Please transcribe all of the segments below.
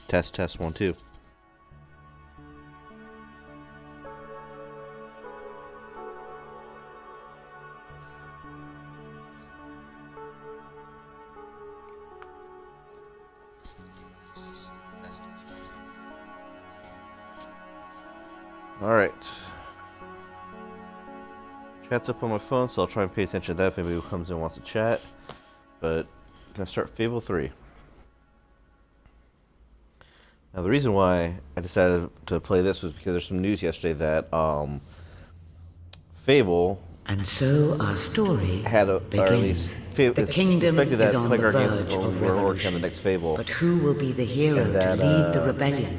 Test, test, 1, 2. Alright. Chat's up on my phone, so I'll try and pay attention to that if anybody who comes in wants to chat. But I'm going to start Fable 3. Now the reason why I decided to play this was because there's some news yesterday that Fable... And so our story had a, begins. Or at least, the kingdom is on the Games verge of revolution. On the next Fable. But who will be the hero to lead the rebellion?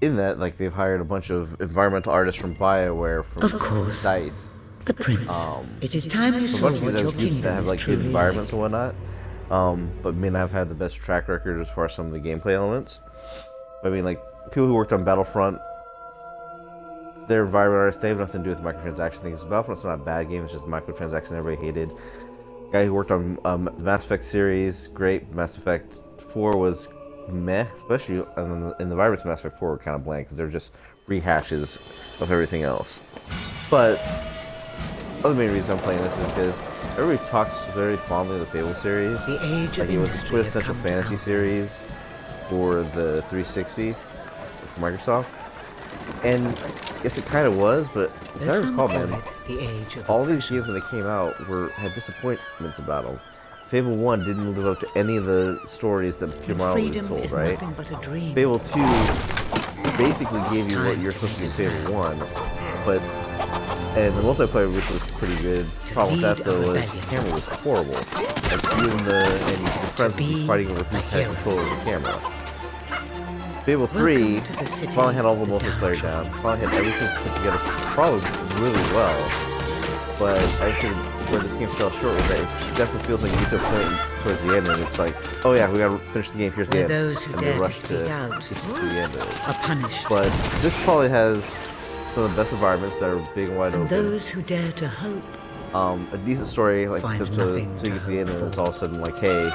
In that, like, they've hired a bunch of environmental artists from BioWare, from of course, DICE. The prince. It is time you saw what your kingdom that have like is good environments and whatnot, but may not have had the best track record as far as some of the gameplay elements. I mean, like, people who worked on Battlefront, their environment artists, they have nothing to do with the microtransaction things. Battlefront's not a bad game, it's just microtransaction everybody hated. Guy who worked on the Mass Effect series, great. Mass Effect 4 was meh, especially in the environments of Mass Effect 4 were kind of blank because they're just rehashes of everything else. But other main reason I'm playing this is because everybody talks very fondly of the Fables series. The age like of it was industry the has quintessential come fantasy series for the 360 for Microsoft. And yes, it kind of was, but as I recall, man, all these games when they came out had disappointments about them. Fable 1 didn't live up to any of the stories that Peter Marlowe was told, right? Fable 2 basically gave you what you're supposed to do in Fable 1, and the multiplayer which was pretty good. The problem with that though was the camera was horrible. Like you and your friends would be fighting over who had control of the camera. Fable 3 finally had all the multiplayer down, finally had everything put together probably really well, but I think where this game fell short was that it definitely feels like you get to a point towards the end and it's like, oh yeah, we gotta finish the game, here's the end, and they rush to get to the end of it. But this probably has some of the best environments that are big and wide open. Those who dare to hope. A decent story, like so you get to the end and it's all of a sudden like, hey,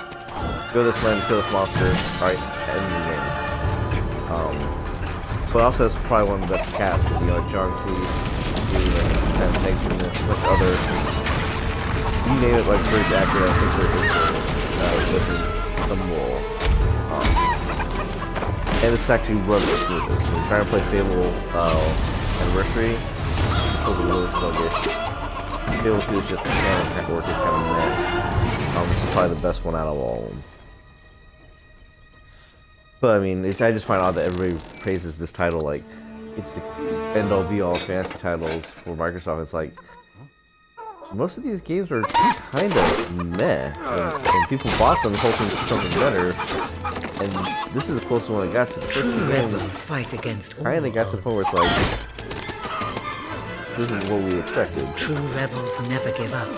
go this land, kill this monster, alright, end the game. But also that's probably one of the best casts, you know, like John Cleese, and Hank and a bunch of other, you name it, like very accurate, I think they're with some wall. And it's actually runs smoothly. So we're trying to play Fable Anniversary, it was a little sluggish. Fable 2 is just a kind of work, it's kind of meh. This is probably the best one out of all of them. But I mean, I just find odd that everybody praises this title like it's the end-all be-all fantasy titles for Microsoft. It's like most of these games are kind of meh, and people bought them hoping for something better. And this is the closest one I got to. The first two games kind of got to the point where it's like, this is what we expected. True rebels never give up.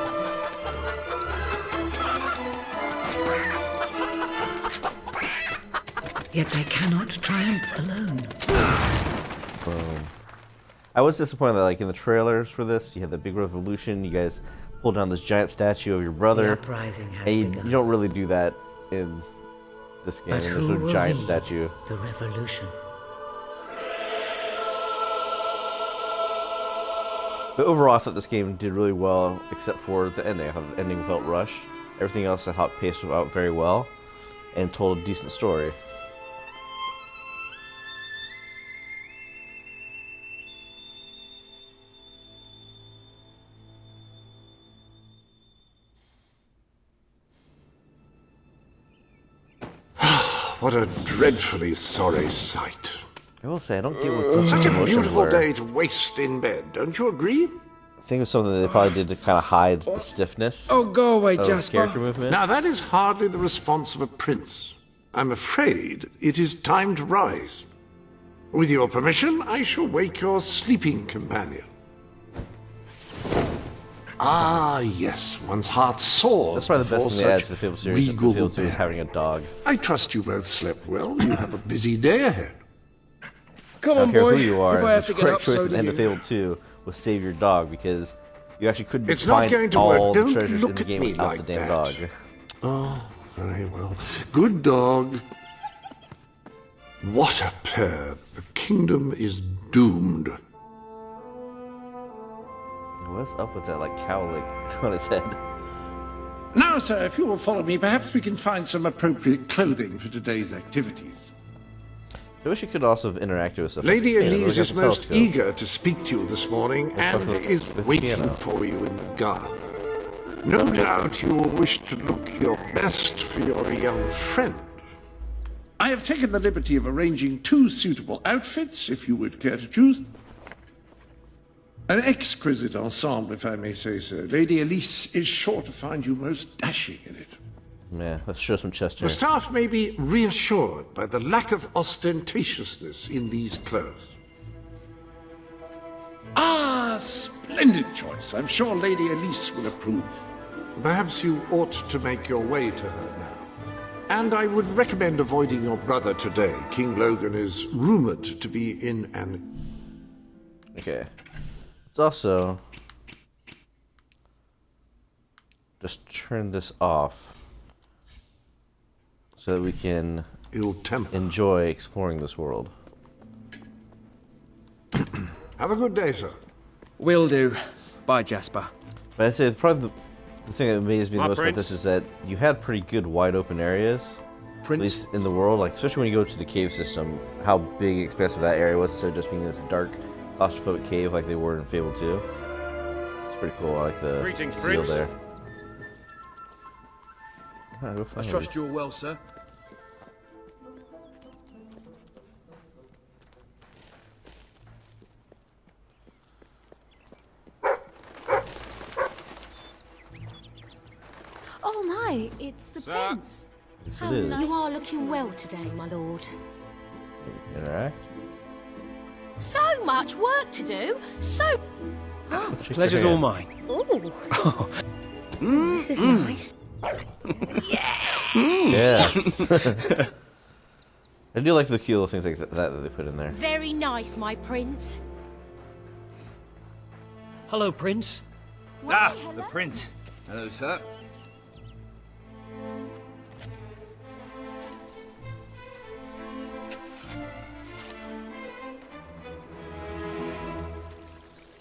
Yet they cannot triumph alone. I was disappointed that, like, in the trailers for this, you had the big revolution, you guys pulled down this giant statue of your brother. The uprising has and begun. You don't really do that in this game. But There's who no will giant lead statue. The revolution. But overall, I thought this game did really well, except for the ending. I thought the ending felt rushed. Everything else I thought paced out very well and told a decent story. What a dreadfully sorry sight. I will say, I don't get what's Such a emotion beautiful where day to waste in bed, don't you agree? think it was something that they probably did to kind of hide the stiffness Oh, go away, of Jasper. character movement. Now, that is hardly the response of a prince. I'm afraid it is time to rise. With your permission, I shall wake your sleeping companion. Ah, yes, one's heart soars. That's probably the best before thing they added such to the Fables series. The regal Fables series bearing. having a dog. I trust you both slept well. You have a busy day ahead. Come I on, don't care boy. who you are. If I have The to get up, correct choice so at the do end of you. Fable 2 was save your dog because you actually couldn't It's not find going to all work. the Don't treasures in look the at game me without like the damn that. dog. Oh, very well. Good dog. What a pair. The kingdom is doomed. What's up with that like cowlick on his head? Now, sir, if you will follow me, perhaps we can find some appropriate clothing for today's activities. I wish you could also have interacted with stuff. Lady like, hey, Elise look is at the most telescope. eager to speak to you this morning and with- is with waiting piano. for you in the garden. No doubt you will wish to look your best for your young friend. I have taken the liberty of arranging 2 suitable outfits, if you would care to choose. An exquisite ensemble, if I may say so. Lady Elise is sure to find you most dashing in it. Yeah, let's show some chest hair. The staff may be reassured by the lack of ostentatiousness in these clothes. Ah, splendid choice. I'm sure Lady Elise will approve. Perhaps you ought to make your way to her now. And I would recommend avoiding your brother today. King Logan is rumored to be in an... Okay. Let's also just turn this off so that we can ill temper. enjoy exploring this world. Have a good day, sir. Will do. Bye, Jasper. But I'd say probably the thing that amazed me the My most about this prince. is that you had pretty good wide open areas, at Prince. least in the world. Like especially when you go to the cave system, how big and expansive that area was instead of just being this dark, claustrophobic cave like they were in Fable 2. It's pretty cool. I like the Greetings, seal Prince. there. Alright, go I find trust you are well, sir. Oh my, it's the Sir. prince. It is. You are looking well today, my lord. Interact. So much work to do. So. Shake Pleasure's your all hand. mine. Ooh. This is nice. Yes. I do like the cute little things like that they put in there. Very nice, my prince. Hello, Prince. Why, The hello. prince. Hello, sir.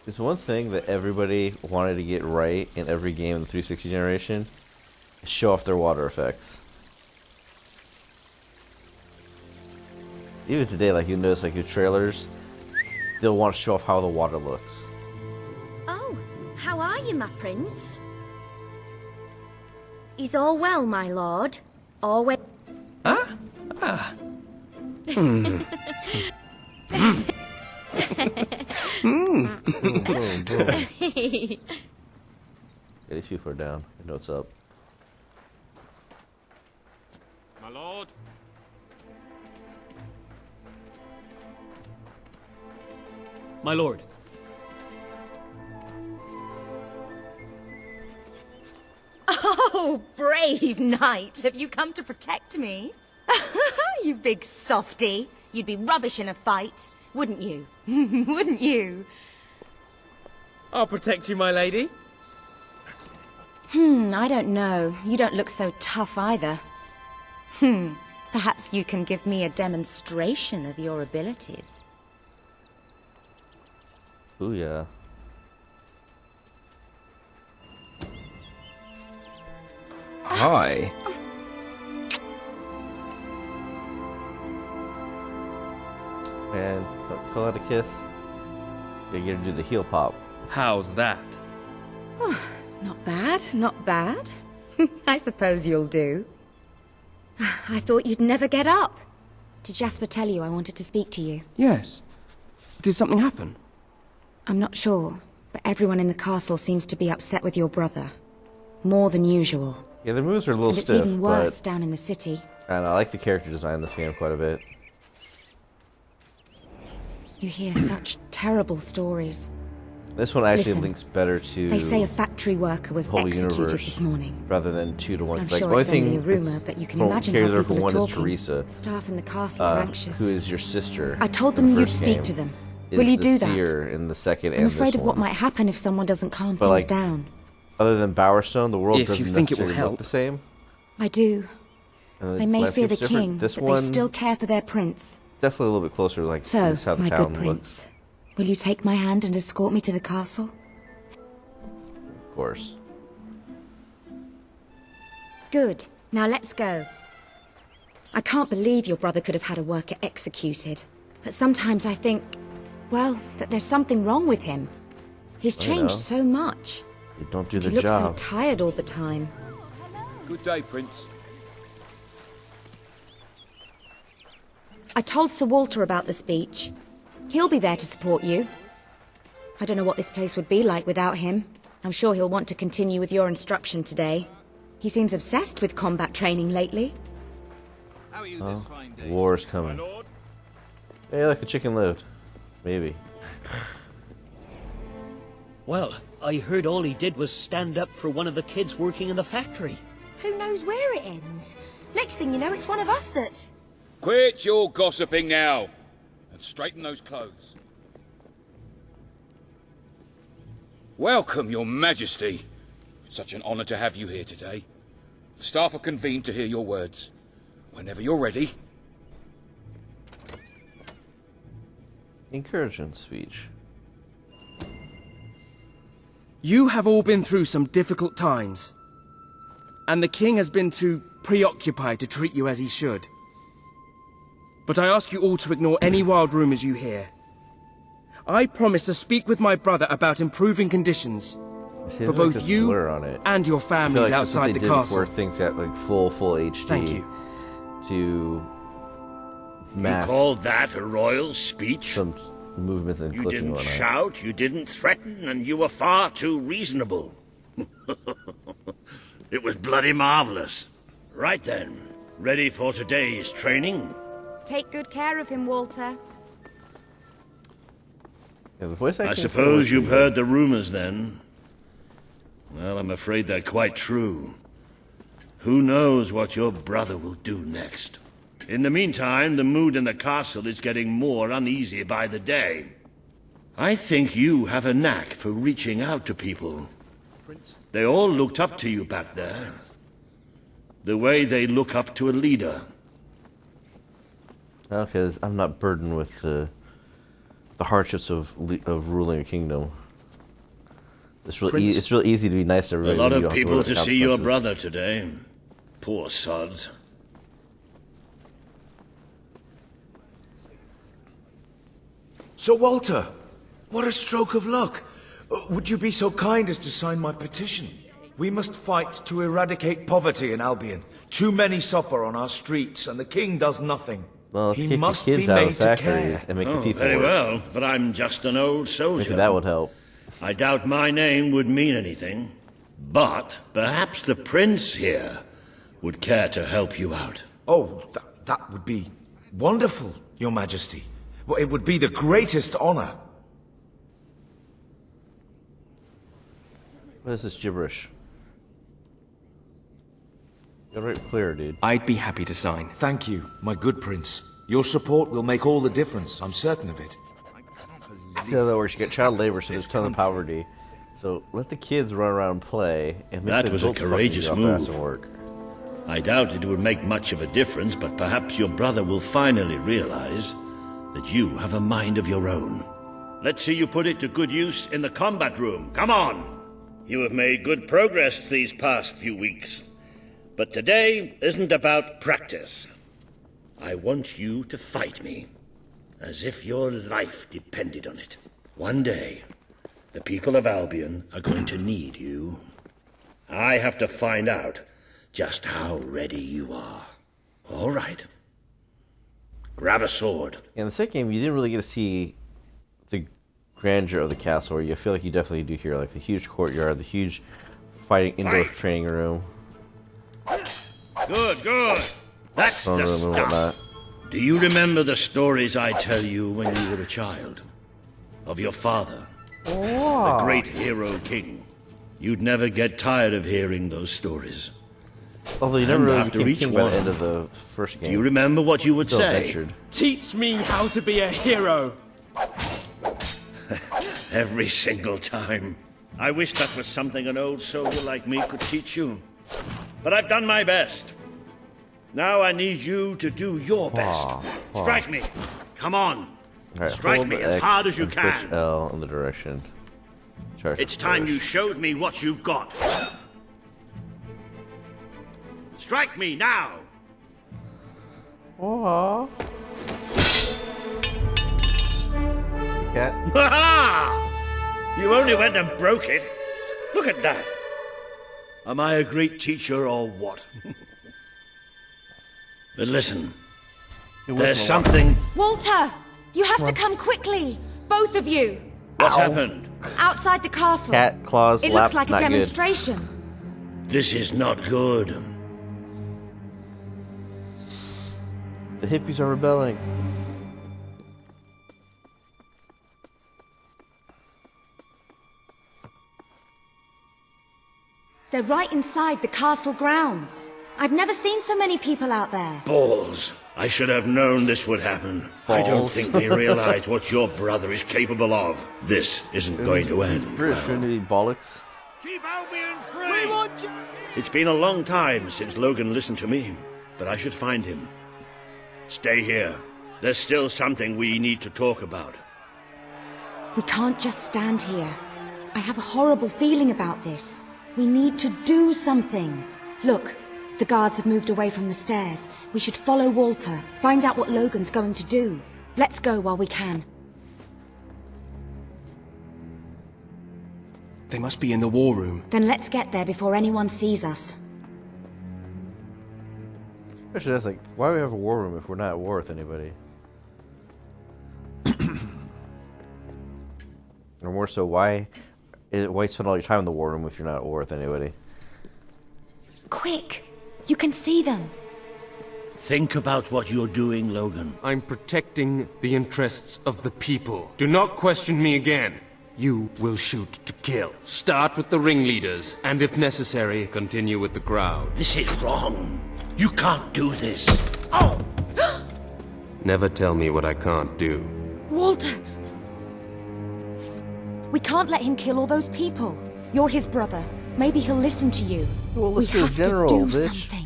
It's one thing that everybody wanted to get right in every game in the 360 generation. Is show off their water effects. Even today, like you notice, like your trailers, they'll want to show off how the water looks. Oh, how are you, my prince? Is all well, my lord? All well. Boom, boom, boom. Yeah, these people are down. I know what's up. My lord. My lord. Oh, brave knight. Have you come to protect me? You big softy. You'd be rubbish in a fight, wouldn't you? Wouldn't you? I'll protect you, my lady. I don't know. You don't look so tough either. Perhaps you can give me a demonstration of your abilities. Ooh yeah. Hi. And call that a kiss. You gotta do the heel pop. How's that? Not bad, not bad. I suppose you'll do. I thought you'd never get up. Did Jasper tell you I wanted to speak to you? Yes. Did something happen? I'm not sure. But everyone in the castle seems to be upset with your brother. More than usual. Yeah, the moves are a little And it's stiff, even worse but down in the city. and I like the character design in this game quite a bit. You hear such terrible stories. This one actually Listen, links better to They say a factory worker was the whole executed universe this morning. rather than 2 to 1. I'm Like, sure the only it's only a thing rumor, it's but you can from imagine character how for people are one is talking. Teresa, The staff in the castle are anxious. who is your sister. I told in them the you'd first speak game, to them. is Will you the do that? seer in the second I'm and afraid this of what one. might happen if someone doesn't calm But, things like, down. Other than Bowerstone, the world If you doesn't think it will necessarily look help. the same. I do. And They may fear the landscape's different. king, This but one, they still care for their prince. definitely a little bit closer, like So, this is how the my town good prince, looks. will you take my hand and escort me to the castle? Of course. Good. Now let's go. I can't believe your brother could have had a worker executed. But sometimes I think, well, that there's something wrong with him. He's changed know. so much. You don't do He the looks job. so tired all the time. Good day, Prince. I told Sir Walter about the speech. He'll be there to support you. I don't know what this place would be like without him. I'm sure he'll want to continue with your instruction today. He seems obsessed with combat training lately. How are you this fine day? War's My coming. lord? Hey, like the chicken lived. Maybe. Well, I heard all he did was stand up for one of the kids working in the factory. Who knows where it ends? Next thing you know, it's one of us that's... Quit your gossiping now, and straighten those clothes. Welcome, your majesty. Such an honor to have you here today. The staff are convened to hear your words. Whenever you're ready. Encouraging speech. You have all been through some difficult times. And the king has been too preoccupied to treat you as he should. But I ask you all to ignore any wild rumors you hear. I promise to speak with my brother about improving conditions for both you and your families outside the castle. Before things got like full HD. Thank you. To mask You call that a royal speech? some movements and You clicking didn't on it. shout, you didn't threaten, and you were far too reasonable. It was bloody marvelous. Right then, ready for today's training? Take good care of him, Walter. Yeah, the voice acting I is suppose pretty you've heard the rumors then. Well, I'm afraid they're quite true. Who knows what your brother will do next? In the meantime, the mood in the castle is getting more uneasy by the day. I think you have a knack for reaching out to people. They all looked up to you back there. The way they look up to a leader. because I'm not burdened with the hardships of ruling a kingdom. It's real it's real easy to be nice to A everybody. lot when you of don't have people worry to about see your consequences. brother today. Poor sods. Sir Walter, what a stroke of luck. Would you be so kind as to sign my petition? We must fight to eradicate poverty in Albion. Too many suffer on our streets, and the king does nothing. Well, let's He kick must the be kids out of made to factories care. and make the Oh, people very work. well, but I'm just an old soldier. Maybe that would help. I doubt my name would mean anything. But perhaps the prince here would care to help you out. Oh, that would be wonderful, Your Majesty. Well, it would be the greatest honor. What is this gibberish? You're right clear, dude. I'd be happy to sign. Thank you, my good prince. Your support will make all the difference, I'm certain of it. Yeah, that works. You get child labor, so there's a ton of poverty. So let the kids run around and play, and make That the was a adults fucking courageous get off their ass move. and work. I doubt it would make much of a difference, but perhaps your brother will finally realize that you have a mind of your own. Let's see you put it to good use in the combat room. Come on! You have made good progress these past few weeks. But today isn't about practice. I want you to fight me, as if your life depended on it. One day, the people of Albion are going to need you. I have to find out just how ready you are. All right. Grab a sword. In the second game, you didn't really get to see the grandeur of the castle, where you feel like you definitely do here, like the huge courtyard, the huge fighting indoor training room. Good, good. That's the stuff. Do you remember the stories I tell you when you were a child? Of your father, the great hero king. You'd never get tired of hearing those stories. Although you never really became king by the end of the first game. Do you remember what you would say? Ventured. Teach me how to be a hero. Every single time. I wish that was something an old soldier like me could teach you. But I've done my best. Now I need you to do your best. Strike me. Come on. Right, strike me as hard as you can. Push L in the direction. Charge it's time you showed me what you got. Strike me now. Aww. Cat. You only went and broke it. Look at that. Am I a great teacher or what? But listen, there's something... Walter! You have to come quickly! Both of you! What's happened? Outside the castle. Cat claws. It looks like a demonstration. Good. This is not good. The hippies are rebelling. They're right inside the castle grounds. I've never seen so many people out there. Balls. I should have known this would happen. Balls. I don't think they realize what your brother is capable of. This isn't going to end. British Trinity bollocks. Keep Albion free! We want justice! It's been a long time since Logan listened to me, but I should find him. Stay here. There's still something we need to talk about. We can't just stand here. I have a horrible feeling about this. We need to do something. Look, the guards have moved away from the stairs. We should follow Walter, find out what Logan's going to do. Let's go while we can. They must be in the war room. Then let's get there before anyone sees us. Actually, that's like, why do we have a war room if we're not at war with anybody? Or more so, why spend all your time in the war room if you're not at war with anybody? Quick! You can see them! Think about what you're doing, Logan. I'm protecting the interests of the people. Do not question me again. You will shoot to kill. Start with the ringleaders, and if necessary, continue with the crowd. This is wrong. You can't do this. Oh! Never tell me what I can't do. Walter! We can't let him kill all those people. You're his brother. Maybe he'll listen to you. Well, we have to do something.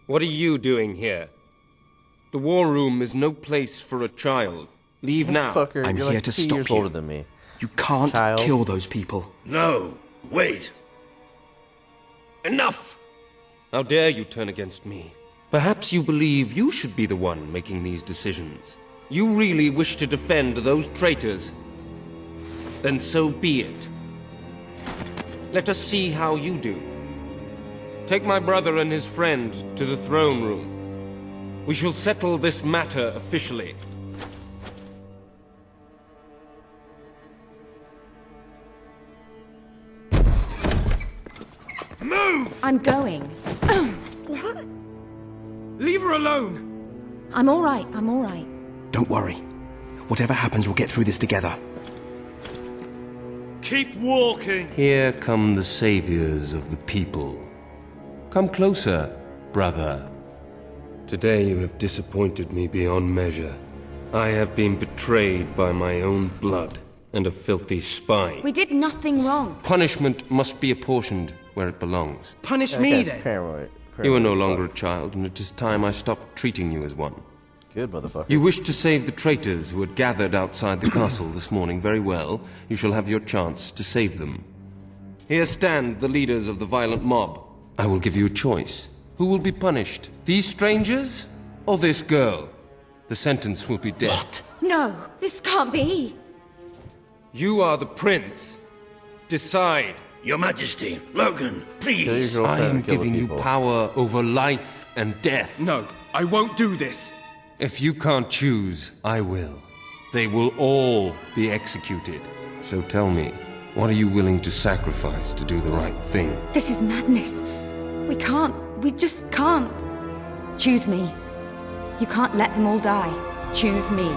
What are you doing here? The war room is no place for a child. Leave now. Fucker, I'm you're here like to 2 stop years you. older than me. You can't kill those people. No, wait. Enough! How dare you turn against me? Perhaps you believe you should be the one making these decisions. You really wish to defend those traitors? Then so be it. Let us see how you do. Take my brother and his friend to the throne room. We shall settle this matter officially. Move! I'm going. What? Leave her alone! I'm all right, I'm all right. Don't worry. Whatever happens, we'll get through this together. Keep walking! Here come the saviors of the people. Come closer, brother. Today you have disappointed me beyond measure. I have been betrayed by my own blood and a filthy spy. We did nothing wrong. Punishment must be apportioned where it belongs. Punish me then. Paranoid. You are no longer a child, and it is time I stopped treating you as one. Good motherfucker. You wished to save the traitors who had gathered outside the castle this morning. Very well. You shall have your chance to save them. Here stand the leaders of the violent mob. I will give you a choice. Who will be punished? These strangers? Or this girl? The sentence will be death. What? No, this can't be. You are the prince. Decide. Your Majesty, Logan, please. I am giving you power over life and death. No, I won't do this. If you can't choose, I will. They will all be executed. So tell me, what are you willing to sacrifice to do the right thing? This is madness. We just can't. Choose me. You can't let them all die. Choose me.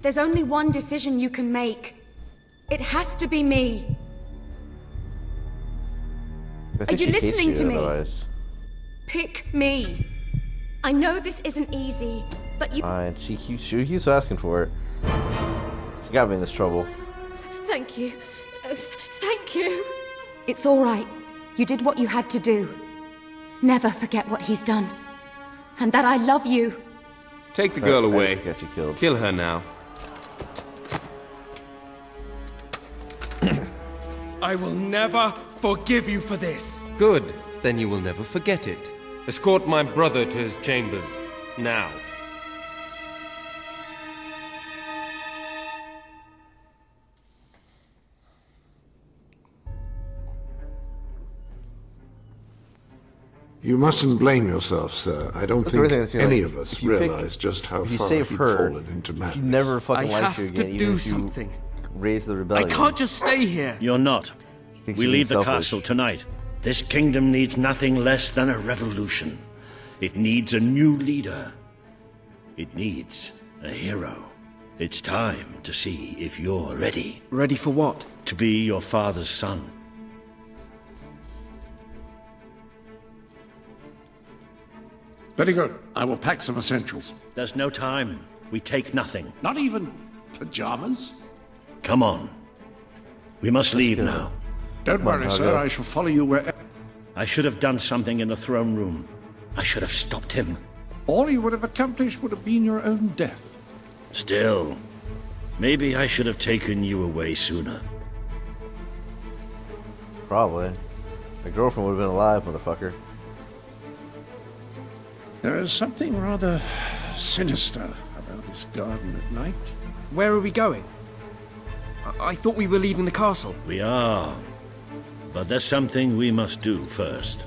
There's only one decision you can make. It has to be me. Are you listening to me? Otherwise. Pick me. I know this isn't easy, but you... She keeps asking for it. She got me in this trouble. Thank you. Thank you. It's all right. You did what you had to do. Never forget what he's done. And that I love you. Take the girl away. Got you killed. Kill her now. I will never forgive you for this. Good. Then you will never forget it. Escort my brother to his chambers. Now. You mustn't blame yourself, sir. I don't think any of us realize just how far he'd fallen into madness. He never fucking likes you again, I have to even do if you something. raise the rebellion. I can't just stay here. You're not. We leave the castle tonight. This kingdom needs nothing less than a revolution. It needs a new leader. It needs a hero. It's time to see if you're ready. Ready for what? To be your father's son. Very good. I will pack some essentials. There's no time. We take nothing. Not even pajamas? Come on. We must leave now. Don't worry, sir. I shall follow you wherever... I should have done something in the throne room. I should have stopped him. All you would have accomplished would have been your own death. Still, maybe I should have taken you away sooner. Probably. My girlfriend would have been alive, motherfucker. There is something rather sinister about this garden at night. Where are we going? I thought we were leaving the castle. We are. But there's something we must do first.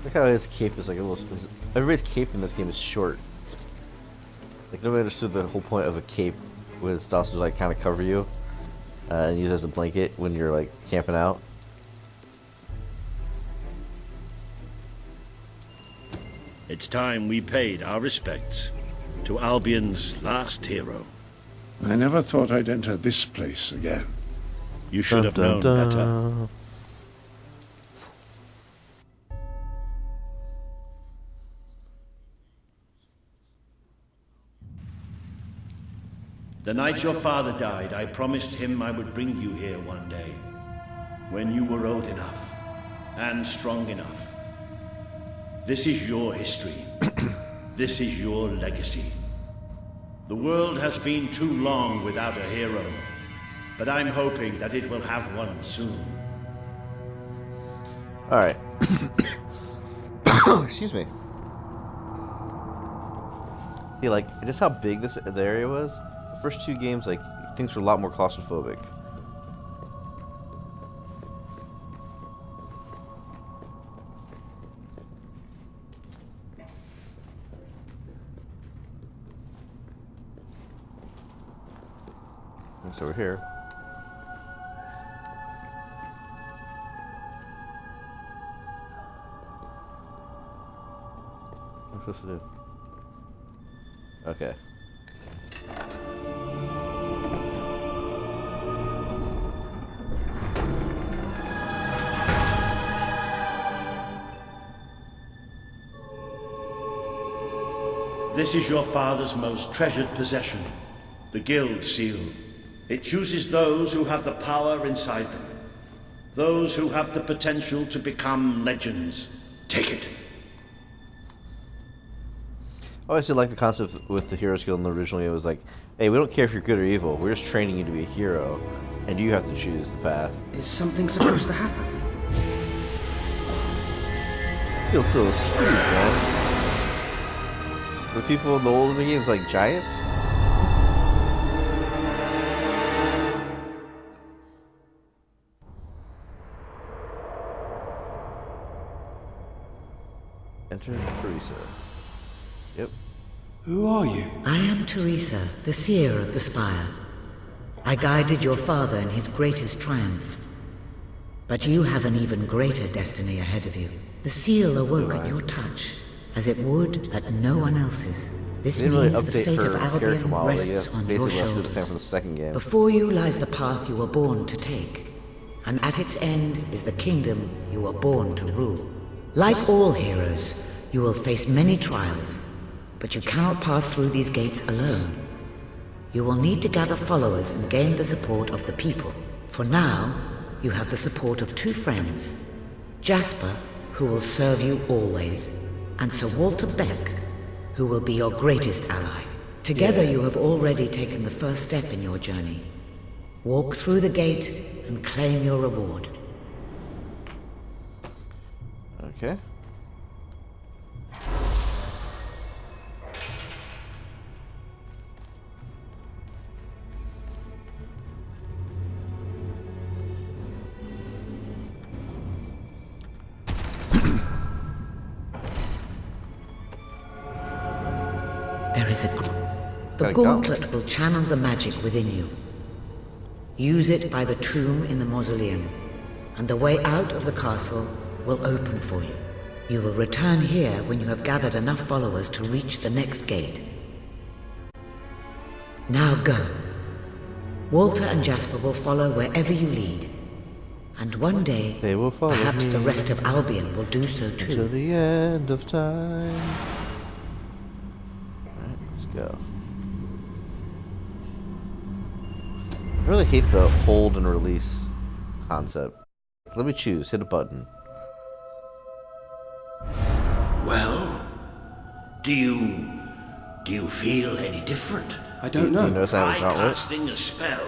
Look how his cape is like a little... Everybody's cape in this game is short. Like, nobody understood the whole point of a cape was to also, like, kind of cover you. And use as a blanket when you're, like, camping out. It's time we paid our respects to Albion's last hero. I never thought I'd enter this place again. You should have known better. The night your father died, I promised him I would bring you here one day, when you were old enough and strong enough. This is your history. This is your legacy. The world has been too long without a hero, but I'm hoping that it will have one soon. Alright. Excuse me. See, like, just how big the area was? The first two games, like, things were a lot more claustrophobic. It's over here. What am I supposed to do? Okay. This is your father's most treasured possession, the Guild Seal. It chooses those who have the power inside them, those who have the potential to become legends. Take it. I always did like the concept with the Heroes Guild, and originally it was like, hey, we don't care if you're good or evil, we're just training you to be a hero, and you have to choose the path. Is something supposed to happen? Guild Seal is huge, man. The people in the older games like giants? Enter Teresa. Yep. Who are you? I am Teresa, the seer of the spire. I guided your father in his greatest triumph. But you have an even greater destiny ahead of you. The seal awoke at your touch, as it would at no one else's. This means the fate of Albion rests on your shoulders. Before you lies the path you were born to take, and at its end is the kingdom you were born to rule. Like all heroes, you will face many trials, but you cannot pass through these gates alone. You will need to gather followers and gain the support of the people. For now, you have the support of two friends, Jasper, who will serve you always, and Sir Walter Beck, who will be your greatest ally. Together you have already taken the first step in your journey. Walk through the gate and claim your reward. Okay. There is the gauntlet will channel the magic within you. Use it by the tomb in the mausoleum, and the way out of the castle will open for you. You will return here when you have gathered enough followers to reach the next gate. Now go. Walter and Jasper will follow wherever you lead. And one day, they will follow perhaps me. the rest of Albion will do so too. Until the end of time. Alright, let's go. I really hate the hold and release concept. Let me choose. Hit a button. Well, do you feel any different? I don't know. Do you notice I have a Try gauntlet? casting a spell.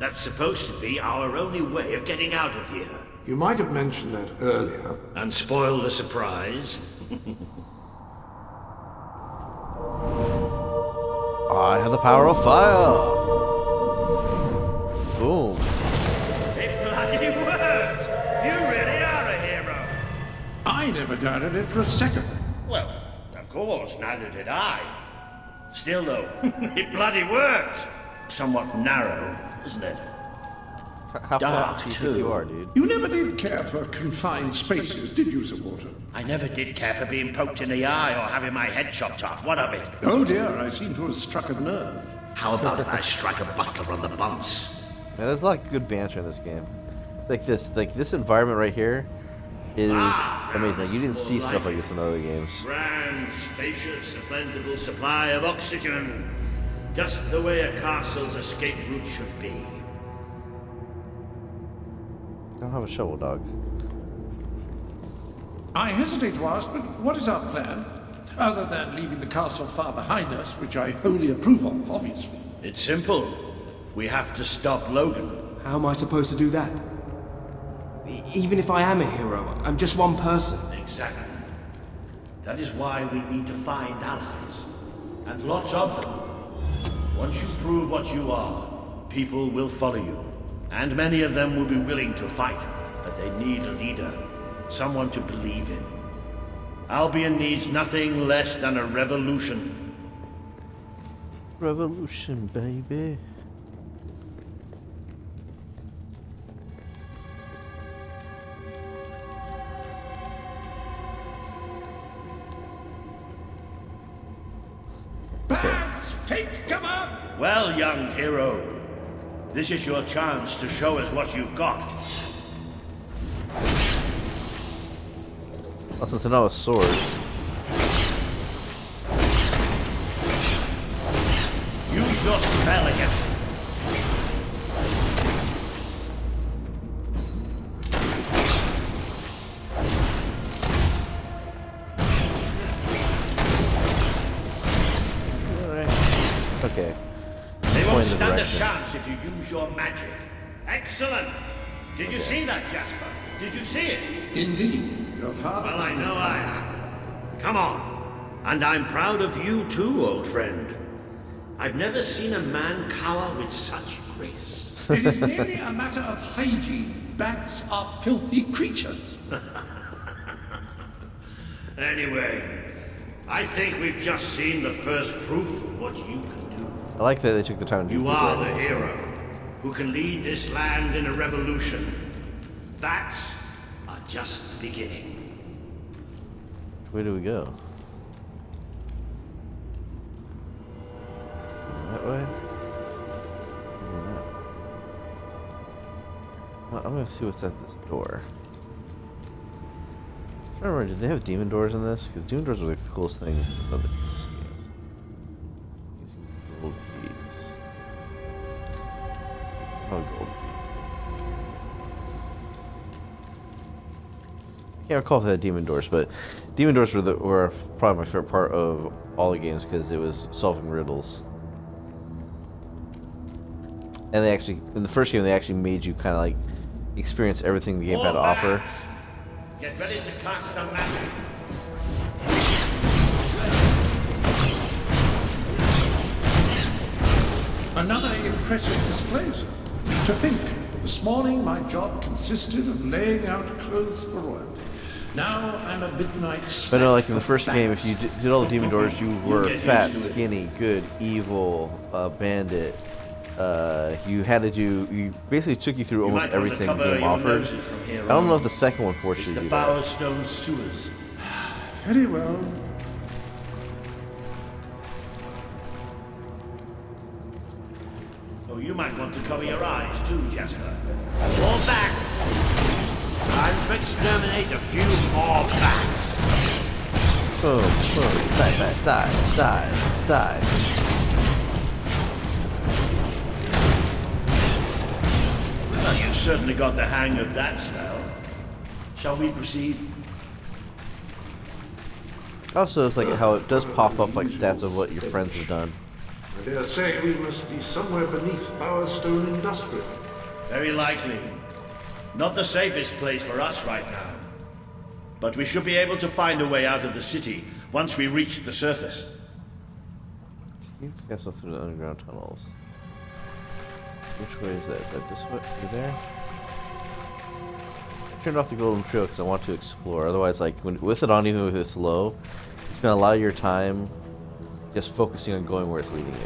That's supposed to be our only way of getting out of here. You might have mentioned that earlier. And spoil the surprise. I have the power of fire! Boom. It bloody worked! You really are a hero! I never doubted it for a second. Well, of course, neither did I. Still though, it bloody worked! Somewhat narrow, isn't it? How Dark, fast do you too. think you are, dude? You never did care for confined spaces, did you, Sir Walter? I never did care for being poked in the eye or having my head chopped off. What of it? Oh dear, I seem to have struck a nerve. How about if I strike a butler on the bunce? Yeah, there's a lot of good banter in this game. Like this environment right here is amazing. You didn't see stuff like this in other games. Grand, spacious, a plentiful supply of oxygen. Just the way a castle's escape route should be. I don't have a shovel, dog. I hesitate to ask, but what is our plan? Other than leaving the castle far behind us, which I wholly approve of, obviously. It's simple. We have to stop Logan. How am I supposed to do that? Even if I am a hero, I'm just one person. Exactly. That is why we need to find allies. And lots of them. Once you prove what you are, people will follow you. And many of them will be willing to fight. But they need a leader. Someone to believe in. Albion needs nothing less than a revolution. Revolution, baby. Bats, take cover! Well, young hero, this is your chance to show us what you've got. Oh, since I know a sword. Use your spell against them. Okay. They won't Point the stand a direction. chance if you use your magic. Excellent! Did you see that, Jasper? Did you see it? Indeed, your father... Well, I know I have. Come on. And I'm proud of you too, old friend. I've never seen a man cower with such grace. It is merely a matter of hygiene. Bats are filthy creatures. Anyway, I think we've just seen the first proof of what you can do. I like that they took the time to do You are the that. hero who can lead this land in a revolution. That's just the beginning. Where do we go? That way? Well, I'm gonna see what's at this door. I don't remember, did they have demon doors in this? Because demon doors are like the coolest thing in other games. Using gold keys. Oh, gold key. I can't recall if they had demon doors, but demon doors were probably my favorite part of all the games because it was solving riddles. And they actually, in the first game, they actually made you kind of like experience everything the game had to offer. Get ready to cast some magic. Another impressive display, sir. To think, this morning my job consisted of laying out clothes for royalty. Now I'm a midnight snack. But no, like in the first for game, if you did all the demon doors, you were get fat, used to it. skinny, good, evil, bandit. You had to do. You basically took you through almost might want to everything the cover game your offered. noses from here I don't know on. if the second one forced It's you to the do that. Bowerstone sewers. Very well. Oh, you might want to cover your eyes too, Jasper. More bats! Time to exterminate a few more bats. Boom, boom, die, die, die, die, die. Well, you certainly got the hang of that spell. Shall we proceed? Also, it's like how it does pop up like stats of what your friends have done. I dare say we must be somewhere beneath Bowerstone Industrial. Very likely. Not the safest place for us right now. But we should be able to find a way out of the city once we reach the surface. You castle through the underground tunnels. Which way is that? Is that this way? Through there? I turned off the golden trail because I want to explore. Otherwise, like with it on, even if it's low, it's gonna allow your time just focusing on going where it's leading you.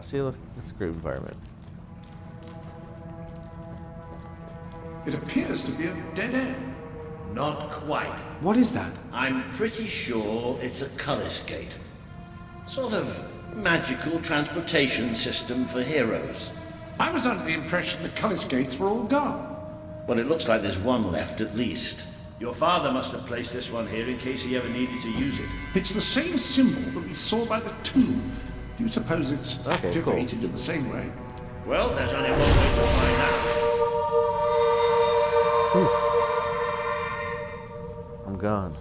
See, look, it's a great environment. It appears to be a dead end. Not quite. What is that? I'm pretty sure it's a Cullis Gate. Sort of magical transportation system for heroes. I was under the impression the Cullis gates were all gone. But it looks like there's one left at least. Your father must have placed this one here in case he ever needed to use it. It's the same symbol that we saw by the tomb. Do you suppose it's Okay, activated in the same way? Well, there's only one way to find out. I'm gone.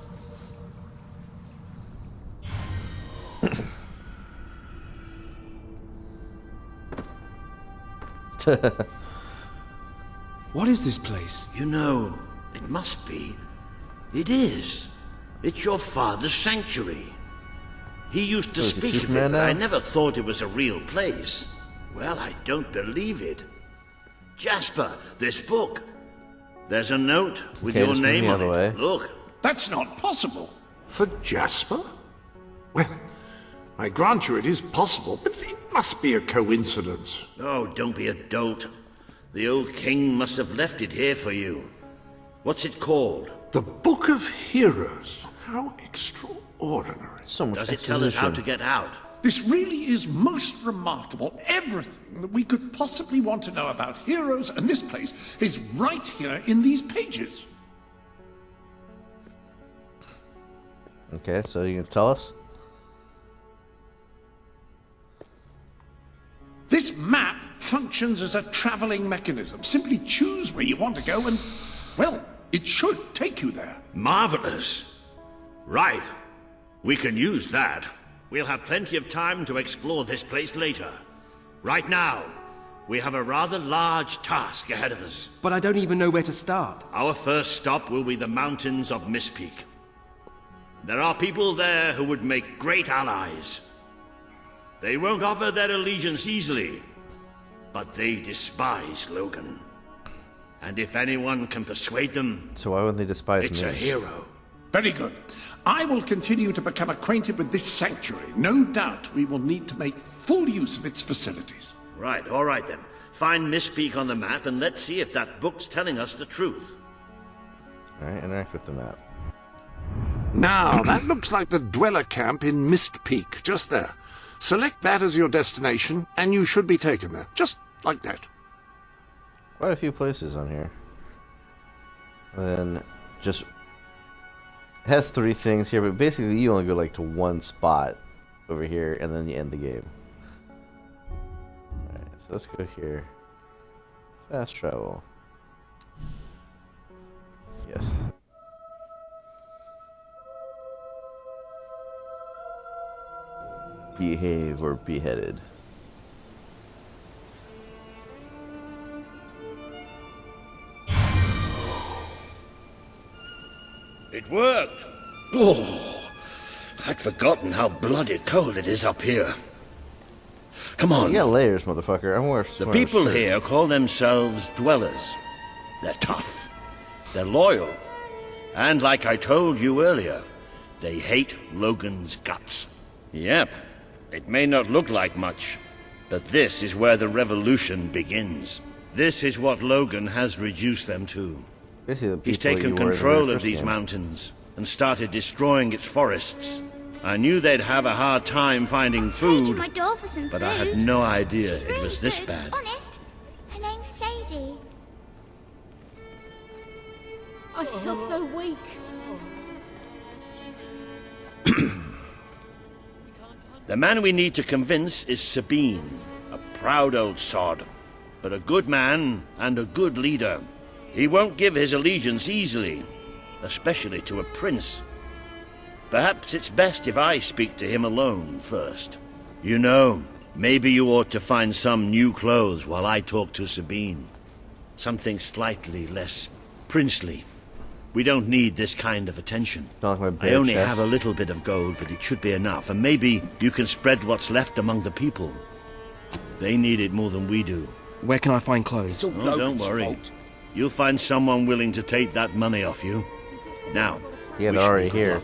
What is this place? You know, it must be. It is. It's your father's sanctuary. He used to So is he speak of it, Superman but I now? never thought it was a real place. Well, I don't believe it. Jasper, this book. There's a note with Okay, your just move name me out on of the it. way. Look. That's not possible. For Jasper? Well, I grant you it is possible, but it must be a coincidence. Oh, don't be a dolt. The old king must have left it here for you. What's it called? The Book of Heroes. How extraordinary. So much Does it tell us how to exposition. get out? This really is most remarkable. Everything that we could possibly want to know about heroes and this place is right here in these pages. Okay, so you can tell us? This map functions as a traveling mechanism. Simply choose where you want to go and, well, it should take you there. Marvelous. Right. We can use that. We'll have plenty of time to explore this place later. Right now, we have a rather large task ahead of us. But I don't even know where to start. Our first stop will be the mountains of Mistpeak. There are people there who would make great allies. They won't offer their allegiance easily, but they despise Logan. And if anyone can persuade them, So why wouldn't they despise it's me? a hero. Very good. I will continue to become acquainted with this sanctuary. No doubt we will need to make full use of its facilities. Right, all right then. Find Misspeak on the map and let's see if that book's telling us the truth. Alright, interact with the map. Now, that looks like the dweller camp in Mist Peak, just there. Select that as your destination, and you should be taken there. Just like that. Quite a few places on here. And then just... It has 3 things here, but basically you only go like to one spot over here, and then you end the game. Alright, so let's go here. Fast travel. Yes. Behave or beheaded. It worked! Oh, I'd forgotten how bloody cold it is up here. Come on. You got layers, motherfucker. I'm wearing The people here call themselves dwellers. They're tough. They're loyal. And like I told you earlier, they hate Logan's guts. Yep. It may not look like much, but this is where the revolution begins. This is what Logan has reduced them to. He's taken control of these mountains and started destroying its forests. I knew they'd have a hard time finding food, but I had no idea it was this bad. Honest, her name's Sadie. I feel so weak. The man we need to convince is Sabine, a proud old sod, but a good man and a good leader. He won't give his allegiance easily, especially to a prince. Perhaps it's best if I speak to him alone first. You know, maybe you ought to find some new clothes while I talk to Sabine. Something slightly less princely. We don't need this kind of attention. I only have a little bit of gold, but it should be enough. And maybe you can spread what's left among the people. They need it more than we do. Where can I find clothes? Oh, don't worry. You'll find someone willing to take that money off you. Now, yeah, they're already here.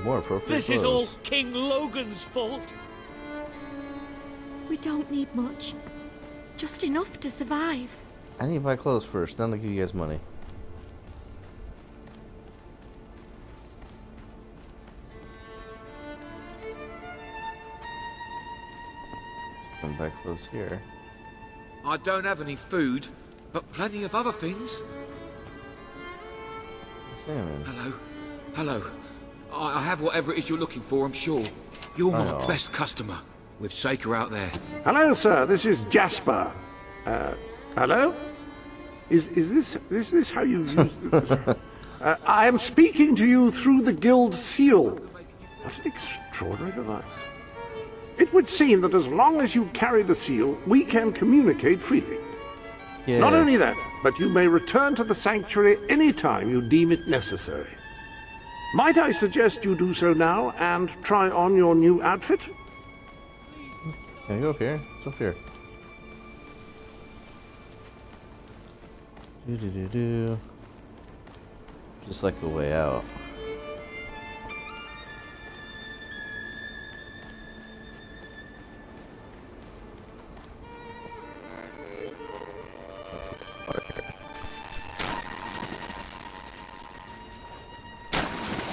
More appropriate This is all King Logan's fault. We don't need much. Just enough to survive. I need to buy clothes first, then I'll give you guys money. Come buy clothes here. I don't have any food, but plenty of other things. Salmon. Hello. Hello. I have whatever it is you're looking for, I'm sure. You're my best customer, with Saker out there. Hello, sir. This is Jasper. Hello? Is this how you use it? I am speaking to you through the guild seal. What an extraordinary device. It would seem that as long as you carry the seal, we can communicate freely. Yeah. Not only that, but you may return to the sanctuary any time you deem it necessary. Might I suggest you do so now and try on your new outfit? Can I go up here? It's up here. Do. Just like the way out.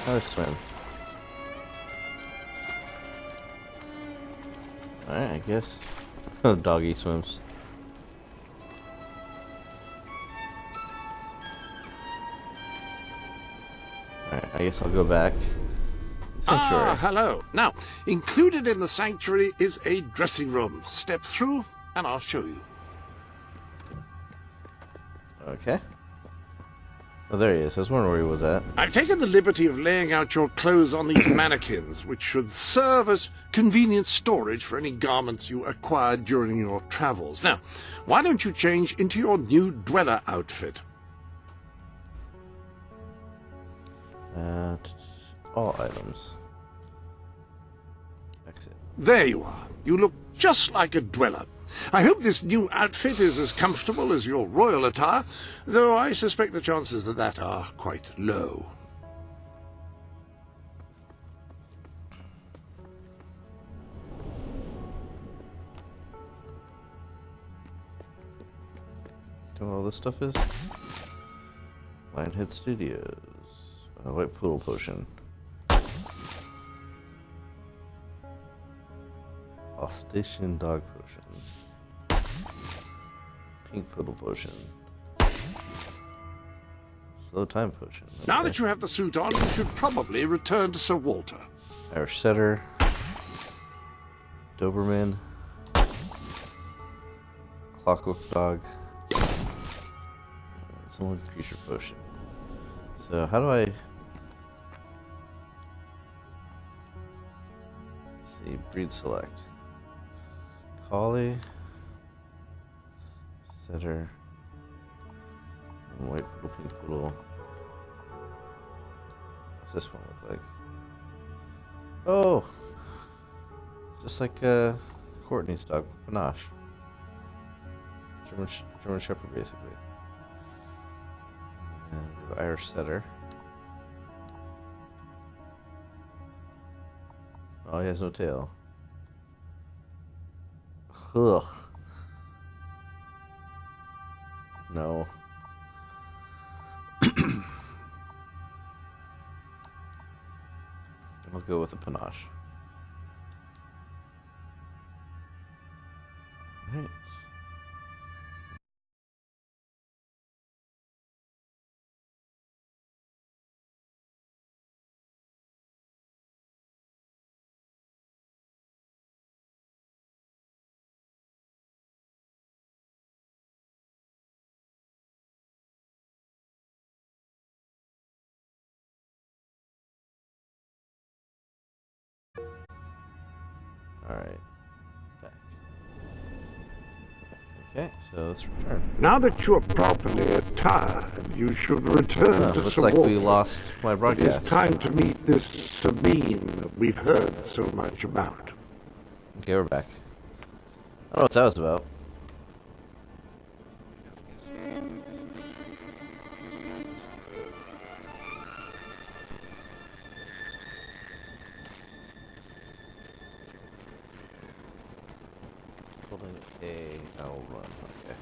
How to swim? Alright, I guess. Doggy swims. Alright, I guess I'll go back. Sanctuary. Hello. Now, included in the sanctuary is a dressing room. Step through, and I'll show you. Okay. Oh, there he is. I was wondering where he was at. I've taken the liberty of laying out your clothes on these mannequins, which should serve as convenient storage for any garments you acquired during your travels. Now, why don't you change into your new dweller outfit? All items. Exit. There you are. You look just like a dweller. I hope this new outfit is as comfortable as your royal attire, though I suspect the chances of that are quite low. You know what all this stuff is? Lionhead Studios. A white poodle potion. Station dog potion. Pink poodle potion. Slow time potion. Okay. Now that you have the suit on, you should probably return to Sir Walter. Irish setter. Doberman. Clockwork dog. Someone creature potion. So how do I... Let's see, breed select. Collie, setter, and white poodle, pink poodle. What's this one look like? Oh! Just like Courtney's dog, Panache. German Shepherd, basically. And the Irish setter. Oh, he has no tail. Ugh. No. I'll go with the panache. Alright. Alright. Back. Okay, so let's return. Now that you're properly attired, you should return to looks Sir like Walter. we lost my broadcast. It is time to meet this Sabine that we've heard so much about. Okay, we're back. I don't know what that was about. Holding a L run, okay.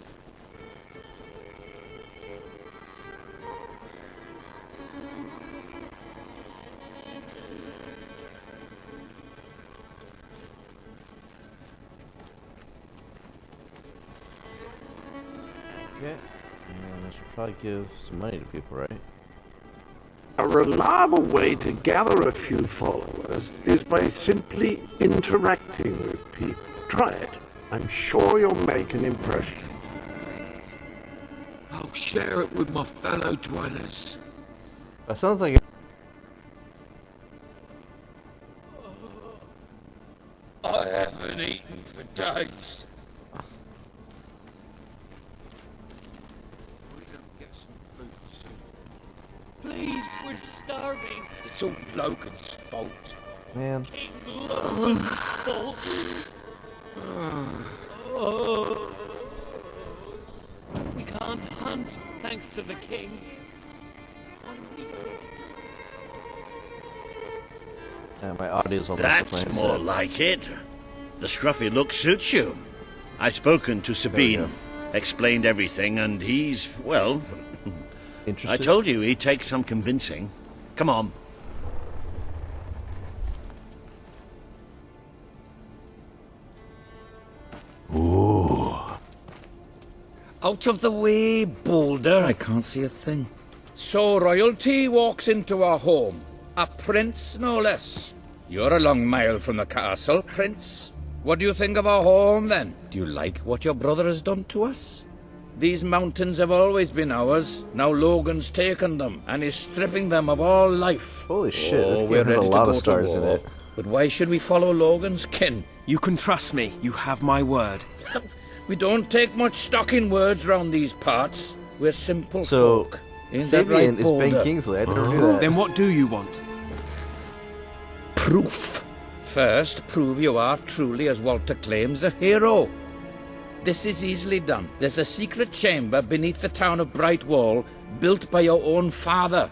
Okay, and I should probably give some money to people, right? A reliable way to gather a few followers is by simply interacting with people. Try it. I'm sure you'll make an impression. I'll share it with my fellow dwellers. That sounds like I haven't eaten for days. We don't get some food soon. Please, we're starving. It's all Logan's fault. Man. Logan's fault. We can't hunt thanks to the king. My audio's almost That's playing more set. like it. The scruffy look suits you. I've spoken to Sabine, explained everything, and he's, well... Interested? I told you he'd take some convincing. Come on. Ooh. Out of the way, Boulder. I can't see a thing. So royalty walks into our home. A prince, no less. You're a long mile from the castle, prince. What do you think of our home, then? Do you like what your brother has done to us? These mountains have always been ours. Now Logan's taken them, and is stripping them of all life. Holy shit, this we're game has a ready to lot go of to stars in war. it. But why should we follow Logan's kin? You can trust me. You have my word. We don't take much stock in words round these parts. We're simple So, folk. Ain't that Sabian right, is Boulder? Ben Kingsley. I never knew that. Then what do you want? Proof. First, prove you are truly, as Walter claims, a hero. This is easily done. There's a secret chamber beneath the town of Brightwall, built by your own father.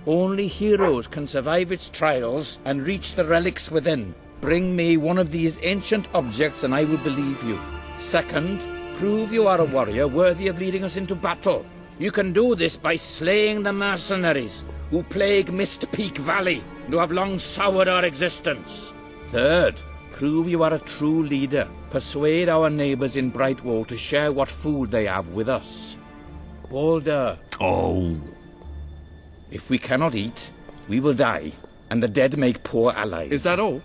Only heroes can survive its trials and reach the relics within. Bring me one of these ancient objects and I will believe you. Second, prove you are a warrior worthy of leading us into battle. You can do this by slaying the mercenaries who plague Mist Peak Valley and who have long soured our existence. Third, prove you are a true leader. Persuade our neighbors in Brightwall to share what food they have with us. Bolder. Oh. If we cannot eat, we will die, and the dead make poor allies. Is that all?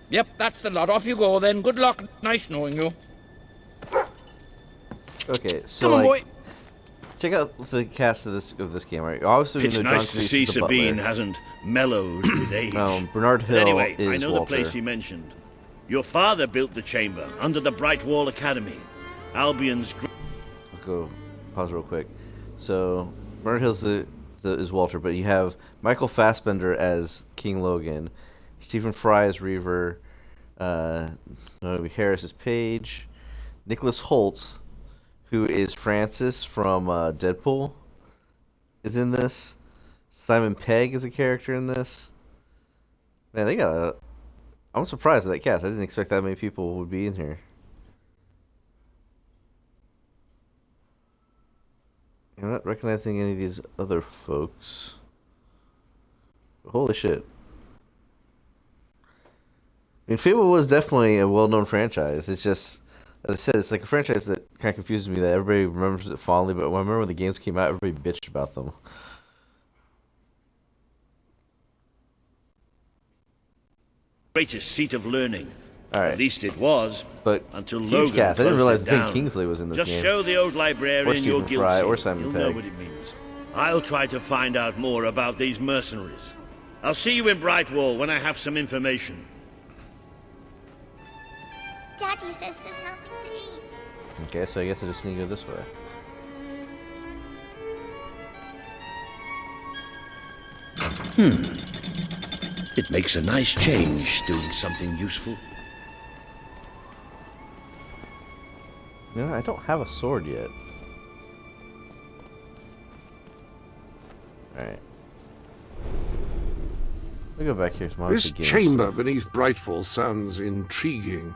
Yep, that's the lot. Off you go then. Good luck. Nice knowing you. Okay, so Come on, boy. check out the cast of this game. Right? Obviously, It's nice to see Sabine hasn't mellowed with age. Bernard Hill But anyway, is I know Walter. the place he mentioned. Your father built the chamber under the Brightwall Academy. Albion's... I'll go pause real quick. So Bernard Hill's is Walter, but you have Michael Fassbender as King Logan, Stephen Fry as Reaver, Naomi Harris as Paige, Nicholas Holt, who is Francis from Deadpool, is in this. Simon Pegg is a character in this. Man, they got a... I'm surprised at that cast. I didn't expect that many people would be in here. I'm not recognizing any of these other folks. Holy shit. I mean, Fable was definitely a well-known franchise. It's just, as I said, it's like a franchise that kind of confuses me that everybody remembers it fondly, but when I remember when the games came out, everybody bitched about them. greatest seat of learning. Right. At least it was. But until huge Logan cast. I didn't realize closed it Ben down. Kingsley was in this Just game. show the old librarian your guild Fry seal. or Simon He'll Pegg. know what it means. I'll try to find out more about these mercenaries. I'll see you in Brightwall when I have some information. Daddy says there's nothing to eat. Okay, so I guess I just need to go this way. It makes a nice change doing something useful. You know, I don't have a sword yet. Alright. Let me go back here. This chamber beneath Brightwall sounds intriguing.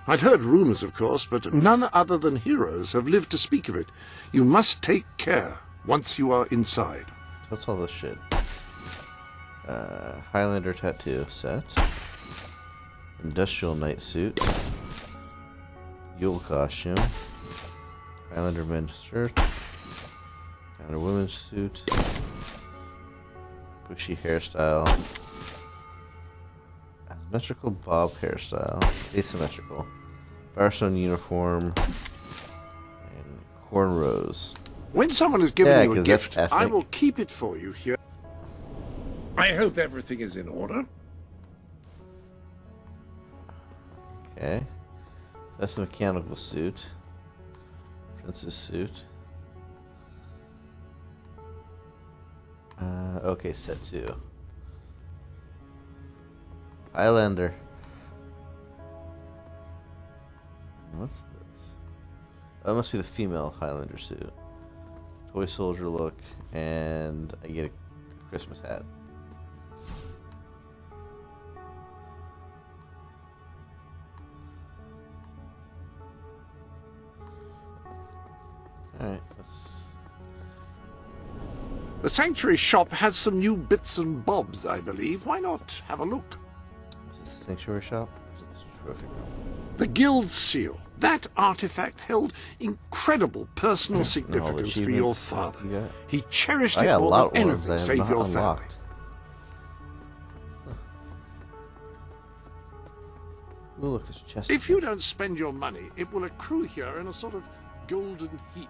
I'd heard rumors, of course, but none other than heroes have lived to speak of it. You must take care once you are inside. What's all this shit? Highlander tattoo set. Industrial night suit. Yule costume. Highlander men's shirt. Highlander women's suit. Bushy hairstyle. Asymmetrical bob hairstyle. Asymmetrical. Firestone uniform. And cornrows. When someone has given you a 'cause gift, that's I ethnic. will keep it for you here. I hope everything is in order. Okay. That's the mechanical suit. Princess suit. Okay, set 2. Highlander. What's this? Oh, it must be the female Highlander suit. Toy soldier look, and I get a Christmas hat. Alright, The Sanctuary shop has some new bits and bobs, I believe. Why not have a look? is this a sanctuary shop? Or is it the trophy room? The Guild Seal. That artifact held incredible personal All significance the for your achievements father. you got. He cherished I it got a more lot than of ones anything I have save not your family. unlocked. Ooh, look, there's a chest. If you don't spend your money, it will accrue here in a sort of golden heap.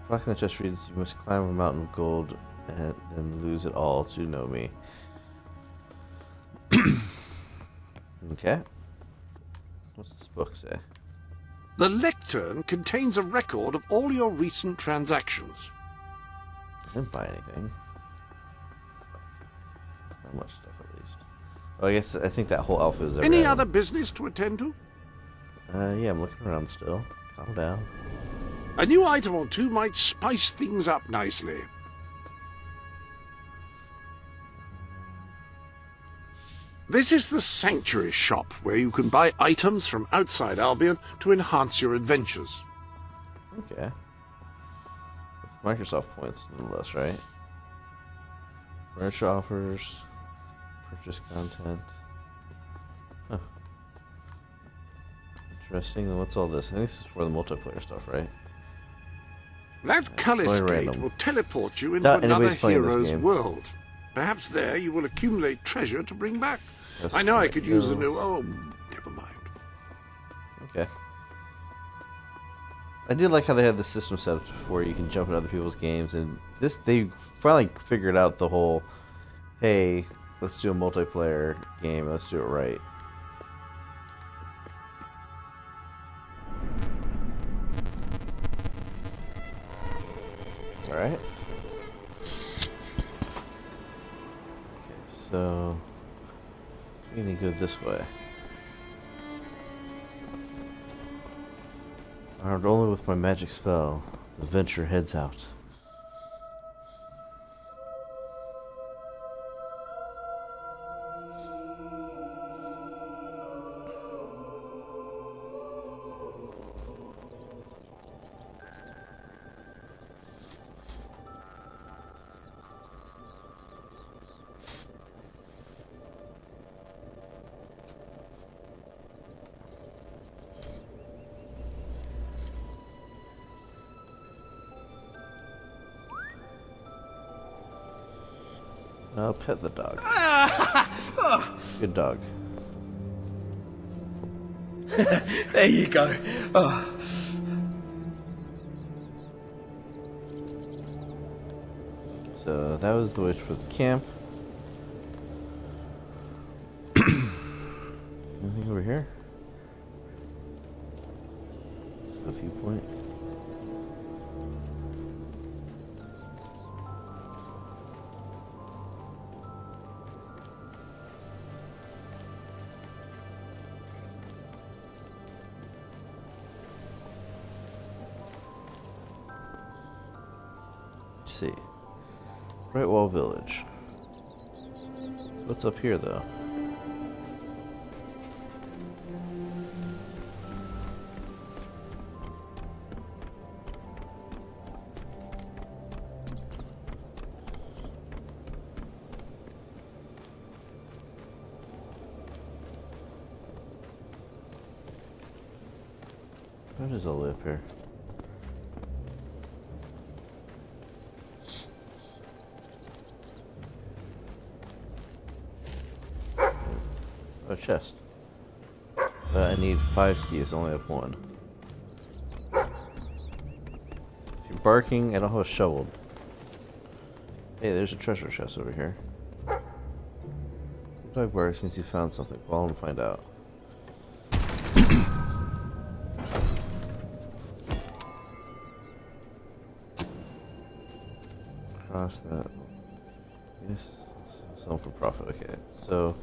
Blocking the chest reads, you must climb a mountain of gold and then lose it all to know me. Okay. What's this book say? The lectern contains a record of all your recent transactions. Didn't buy anything. Not much stuff, at least. Oh, I think that whole outfit is Any other business to attend to? Yeah, I'm looking around still. Calm down. A new item or two might spice things up nicely. This is the Sanctuary Shop, where you can buy items from outside Albion to enhance your adventures. Okay. With Microsoft points, nonetheless, right? Furniture offers, purchase content. Huh. Interesting. Then what's all this? I think this is for the multiplayer stuff, right? That Cullis Gate random. will teleport you into Doubt another anybody's playing this hero's game. world. Perhaps there you will accumulate treasure to bring back. Yes, I know I could use a yes. new... Oh, never mind. Okay. I did like how they had the system set up where you can jump in other people's games, and this they finally figured out the whole, hey, let's do a multiplayer game, let's do it right. Alright. Okay, so we need to go this way. Armed only with my magic spell, the venture heads out. I'll pet the dog. Good dog. There you go. Oh. So that was the wish for the camp. Anything over here? A viewpoint. See. Brightwall Village. What's up here, though? How does it live here? A chest. I need 5 keys, I only have 1. If you're barking, I don't have a shovel. Hey, there's a treasure chest over here. Dog barks means you found something. Well, I'm gonna find out. Cross that. Yes. Selling for profit. Okay. So,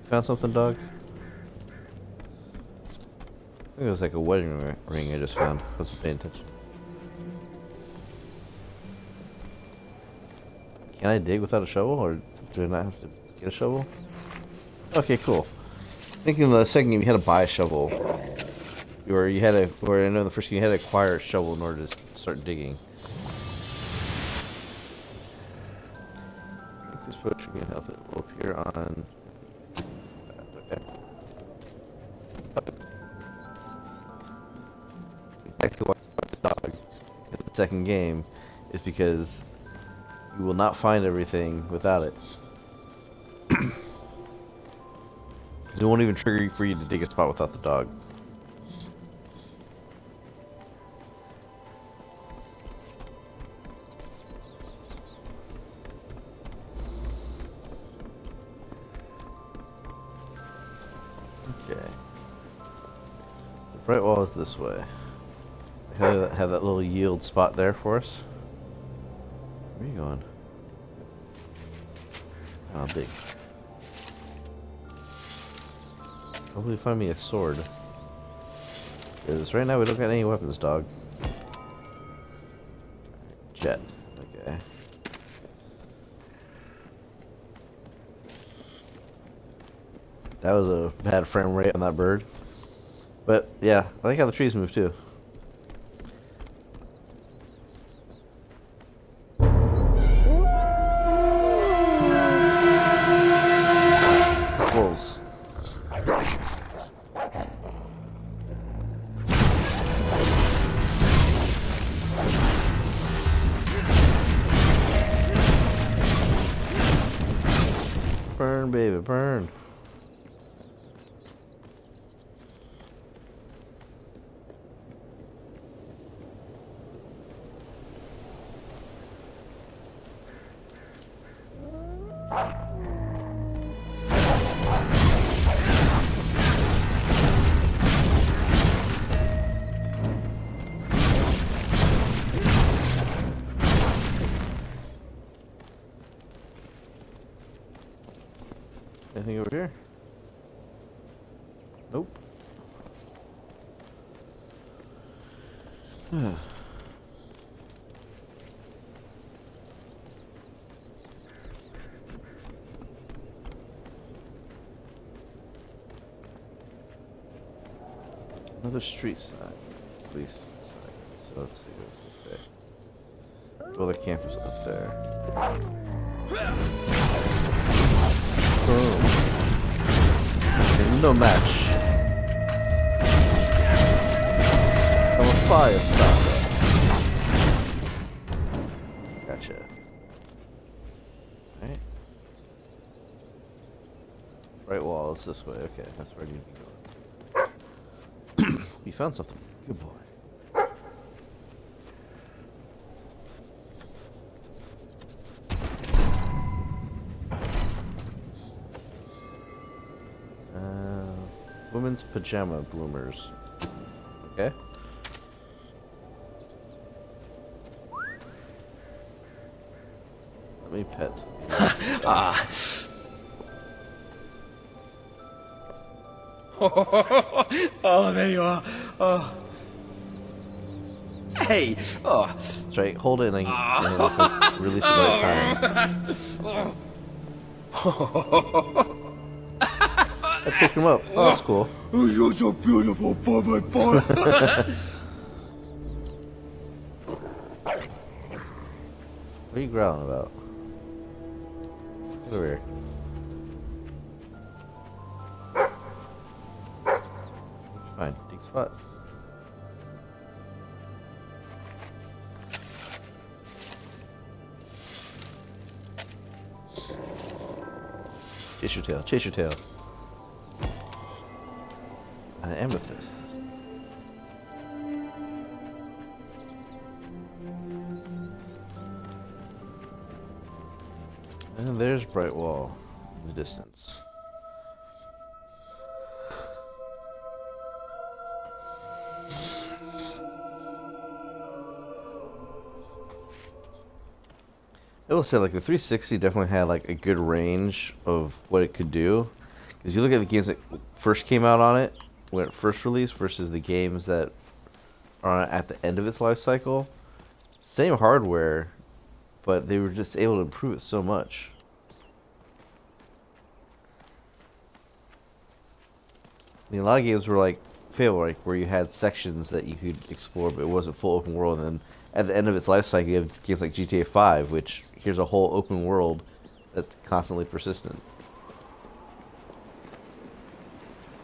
found something, dog? I think it was like a wedding ring I just found. I wasn't paying attention. Can I dig without a shovel, or do I not have to get a shovel? Okay, cool. I think in the second game you had to buy a shovel. Or you had to, or I know in the first game you had to acquire a shovel in order to start digging. I think this potion can help. It will appear on... Okay. Exactly why I bought the dog in the second game is because you will not find everything without it. It won't even trigger for you to dig a spot without the dog. Okay. The bright wall is this way. Have that little yield spot there for us. Where are you going? Oh, big. Hopefully find me a sword. Because right now we don't got any weapons, dog. Jet. Okay. That was a bad frame rate on that bird. But yeah, I like how the trees move too. Wolves. Burn, baby, burn. Anything over here? Nope. Another street sign. Police sign. So let's see what does this say. Well, the campus up there. Boom. No match. I'm a fire starter. Gotcha. Alright. Right wall, it's this way. Okay, that's where I need to be going. You found something. Good boy. Women's pajama bloomers. Okay. Let me pet. Oh, there you are. Oh. Hey. Oh. That's right. Hold it and like, release it at a time. I picked him up. Oh, that's cool. You're so beautiful, boy, boy. What are you growling about? Get over here. Fine, take spot. Chase your tail, chase your tail. An amethyst. And there's Bright Wall in the distance. I will say, like, the 360 definitely had like a good range of what it could do. Because you look at the games that first came out on it, when it first released, versus the games that are at the end of its life cycle. Same hardware, but they were just able to improve it so much. I mean, a lot of games were like Fable, like where you had sections that you could explore, but it wasn't full open world. And then at the end of its life cycle, you have games like GTA 5, which here's a whole open world that's constantly persistent.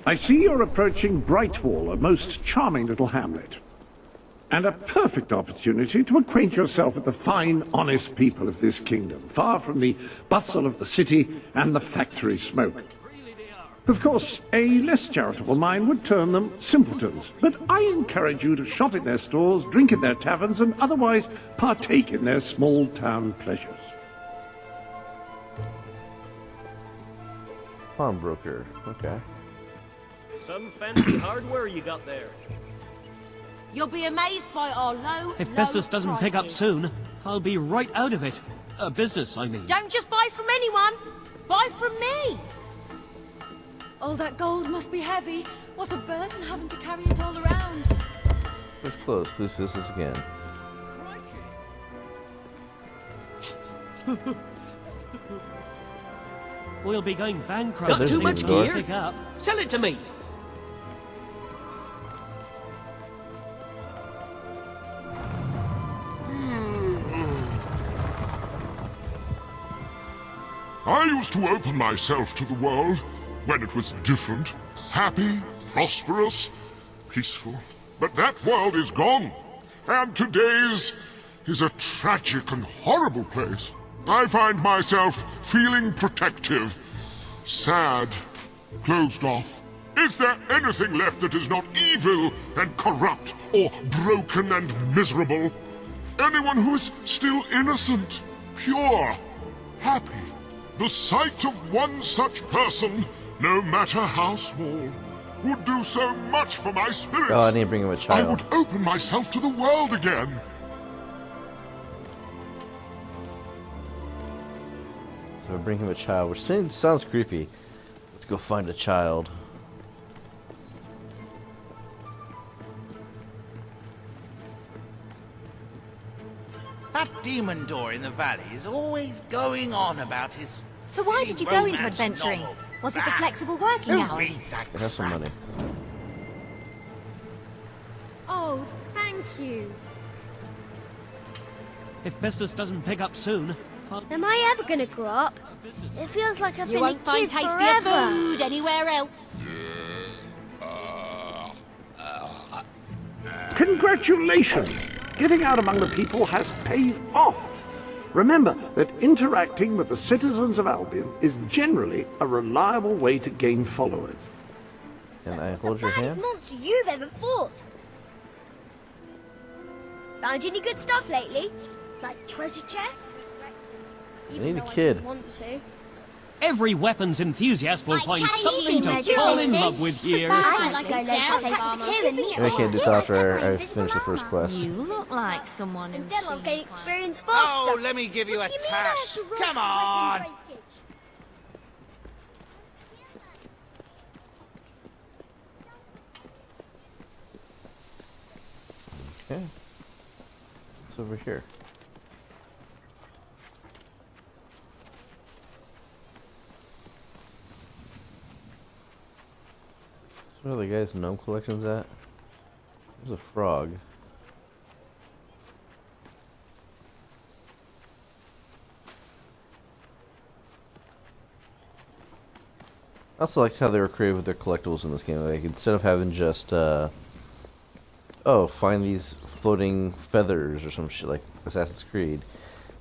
I see you're approaching Brightwall, a most charming little hamlet. And a perfect opportunity to acquaint yourself with the fine, honest people of this kingdom, far from the bustle of the city and the factory smoke. Of course, a less charitable mind would term them simpletons, but I encourage you to shop in their stores, drink in their taverns, and otherwise partake in their small-town pleasures. Pawnbroker, okay. Some fancy hardware you got there. You'll be amazed by our low, If low business doesn't pick up prices. soon, I'll be right out of it. Business, I mean. Don't just buy from anyone. Buy from me. Oh, that gold must be heavy. What a burden having to carry it all around. It's close. Please visit us again. We'll be going bankrupt. Yeah, Got too much door. gear? Pick up. Sell it to me. I used to open myself to the world when it was different, happy, prosperous, peaceful. But that world is gone, and today's is a tragic and horrible place. I find myself feeling protective, sad, closed off. Is there anything left that is not evil and corrupt or broken and miserable? Anyone who is still innocent, pure, happy? The sight of one such person, no matter how small, would do so much for my spirits. Oh, I need to bring him a child. I would open myself to the world again. So I bring him a child, which sounds creepy. Let's go find a child. That demon door in the valley is always going on about his. So why did you go into adventuring? Novel. Was it the flexible working Who hours? reads that I have some money. Oh, thank you. If business doesn't pick up soon. Am I ever gonna grow up? It feels like I've You been won't a find kid tastier forever. food anywhere else. Congratulations! Getting out among the people has paid off. Remember that interacting with the citizens of Albion is generally a reliable way to gain followers. Can I hold your Baddest hand? monster you've ever fought. Found any good stuff lately? Like treasure chests? I need a kid. Want to. Every weapons enthusiast will find something to fall in love with here. I'd like to go loads of places too and meet I can't do this after I finish the first quest. You look like someone who's And then I'll gain experience faster. Oh, let me give you a What do you mean I have tash. to run Come for on. weapon breakage? Okay. It's over here. Where the guy's gnome collection's at? There's a frog. I also like how they were creative with their collectibles in this game. Like, instead of having just, oh, find these floating feathers or some shit like Assassin's Creed,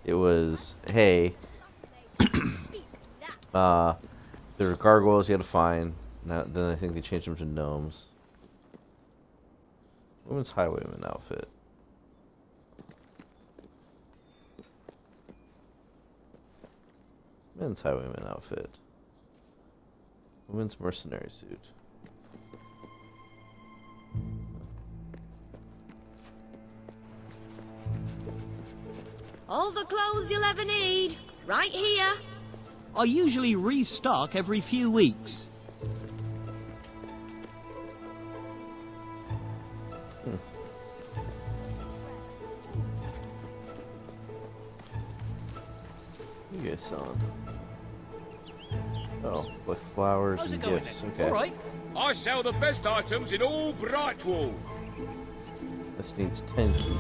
it was, hey, there were gargoyles you had to find. Now, then I think they changed them to gnomes. Women's highwayman outfit. Men's highwayman outfit. Women's mercenary suit. All the clothes you'll ever need, right here. I usually restock every few weeks. What are you guys selling? Oh, like flowers and gifts. Okay. Alright. I sell the best items in all Brightwall. This needs 10 keys.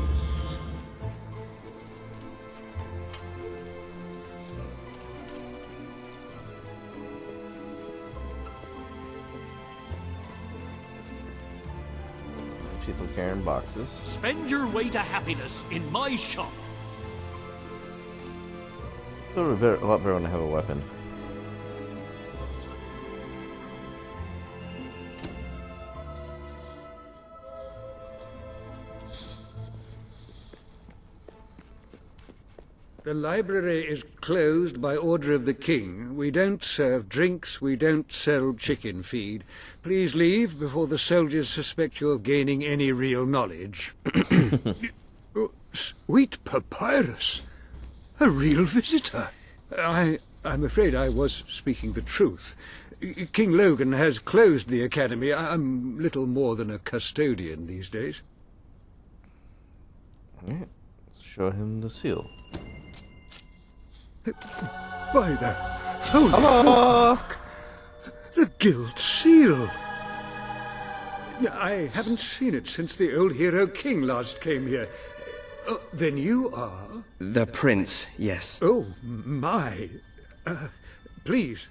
People carrying boxes. Spend your way to happiness in my shop. A lot better when I have a weapon. The library is closed by order of the king. We don't serve drinks, we don't sell chicken feed. Please leave before the soldiers suspect you of gaining any real knowledge. Oh, sweet papyrus! A real visitor! I'm afraid I was speaking the truth. King Logan has closed the academy. I'm little more than a custodian these days. Alright, show him the seal. By the holy book! The Guild Seal! I haven't seen it since the old hero King last came here. Then you are? The Prince, yes. Oh, my. Please,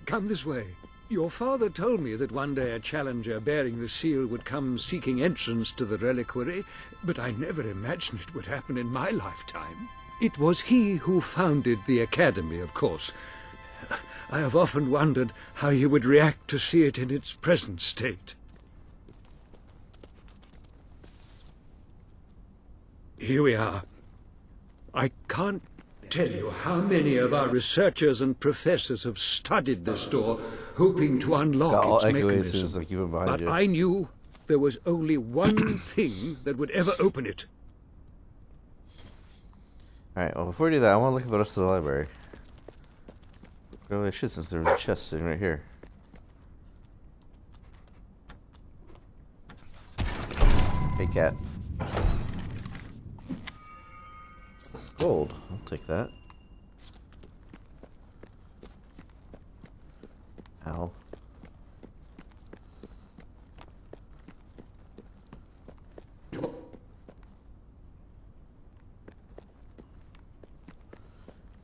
come this way. Your father told me that one day a challenger bearing the seal would come seeking entrance to the reliquary, but I never imagined it would happen in my lifetime. It was he who founded the academy, of course. I have often wondered how he would react to see it in its present state. Here we are. I can't tell you how many of our researchers and professors have studied this door, hoping to unlock its mechanism. But I knew there was only one thing that would ever open it. Alright, well before we do that, I want to look at the rest of the library. Really should, since there was a chest sitting right here. Hey cat. Gold, I'll take that. Ow.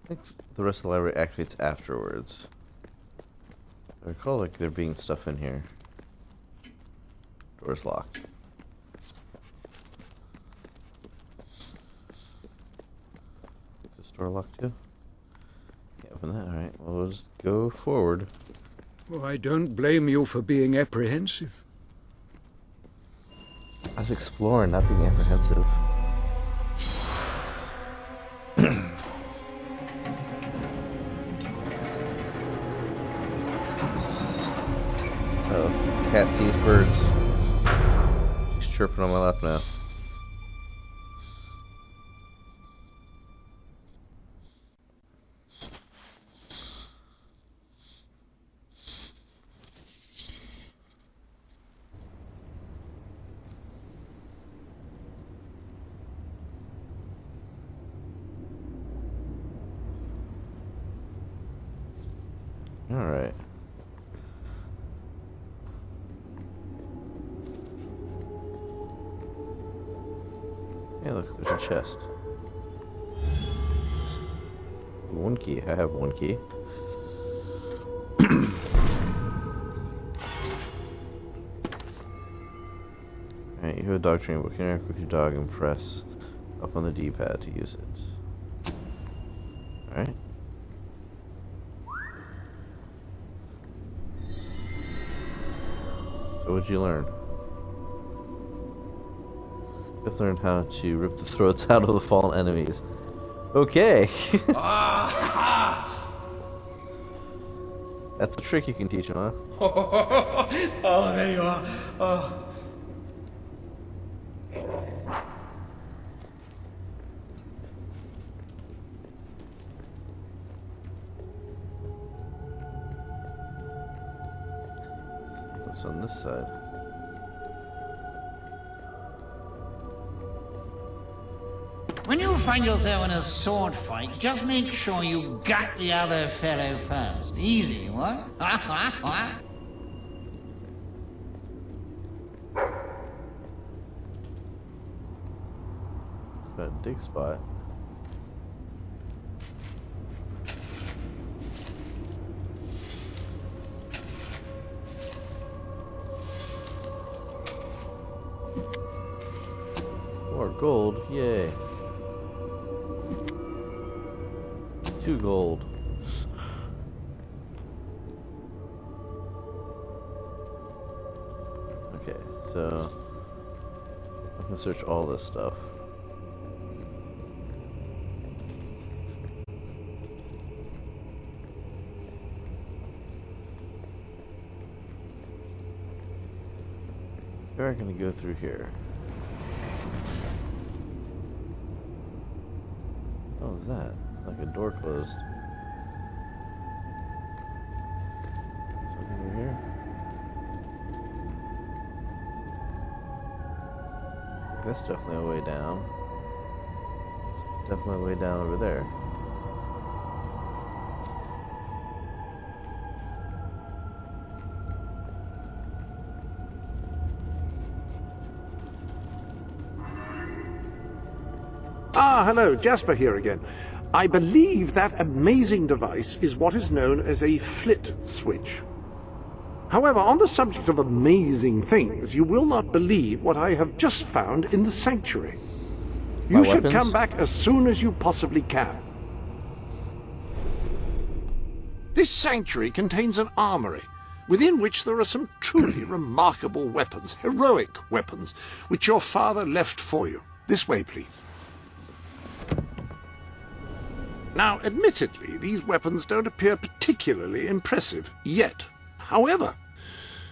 I think the rest of the library activates afterwards. I recall like there being stuff in here. Door's locked. Is this door locked too? Can't open that, alright. Well, we'll just go forward. Oh, I don't blame you for being apprehensive. I was exploring, not being apprehensive. Oh, cat sees birds. She's chirping on my lap now. Alright. Hey, look, there's a chest. One key. I have one key. Alright, you have a dog training book. Interact with your dog and press up on the D-pad to use it. Alright. So what'd you learn? Just learned how to rip the throats out of the fallen enemies. Okay. That's a trick you can teach them, huh? Oh, there you are. Oh. What's on this side? When you find yourself in a sword fight, just make sure you gut the other fellow first. Easy, what? Got a dig spot. More gold, yay. 2 gold. Okay, so I'm gonna search all this stuff. We're gonna go through here. What was that? Like a door closed. So That's definitely a way down. Definitely a way down over there. Ah, hello, Jasper here again. I believe that amazing device is what is known as a flit switch. However, on the subject of amazing things, you will not believe what I have just found in the sanctuary. You should come back as soon as you possibly can. This sanctuary contains an armory, within which there are some truly remarkable weapons, heroic weapons, which your father left for you. This way, please. Now, admittedly, these weapons don't appear particularly impressive yet. However,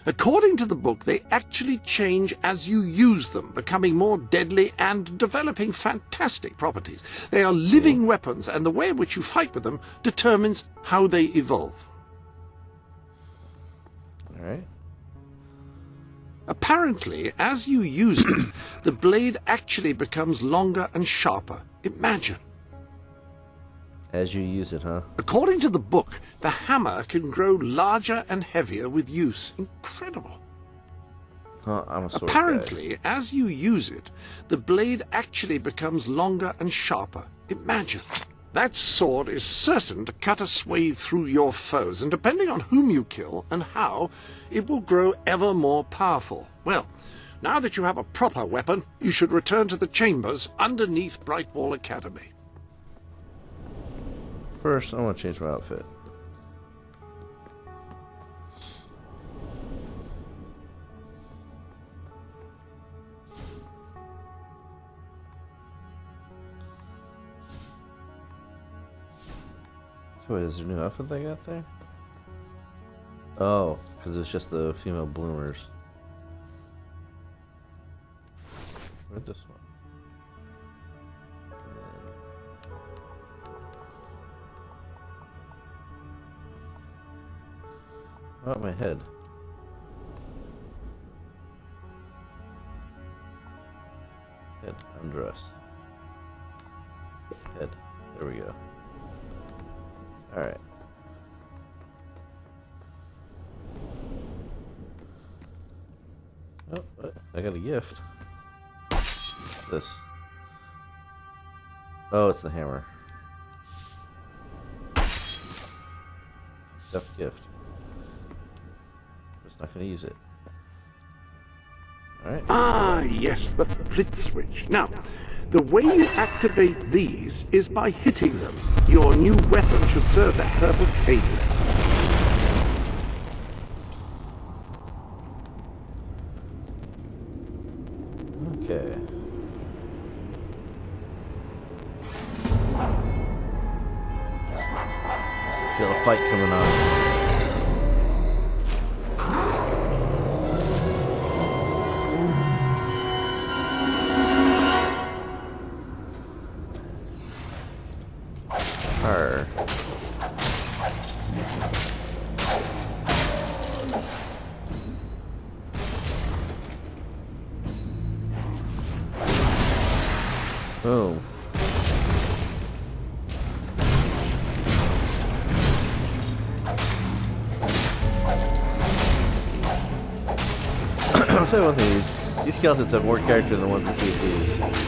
according to the book, they actually change as you use them, becoming more deadly and developing fantastic properties. They are living weapons, and the way in which you fight with them determines how they evolve. All right. Apparently, as you use it, the blade actually becomes longer and sharper. Imagine. As you use it, huh? According to the book, the hammer can grow larger and heavier with use. Incredible. Huh, I'm a sword Apparently, guy. as you use it, the blade actually becomes longer and sharper. Imagine. That sword is certain to cut a swathe through your foes, and depending on whom you kill and how, it will grow ever more powerful. Well, now that you have a proper weapon, you should return to the chambers underneath Brightwall Academy. First, I want to change my outfit. So wait, is there a new outfit they got there? Oh, because it's just the female bloomers. Where's this one? Oh, my head. Head, undress. Head. There we go. Alright. Oh, I got a gift. What's this? Oh, it's the hammer. Stuffed gift. Not going to use it. Alright. Ah, yes, the flit switch. Now, the way you activate these is by hitting them. Your new weapon should serve that purpose ably. Okay. Feel a fight coming on. Boom. I'll tell you one thing, these skeletons have more character than the ones in CPs.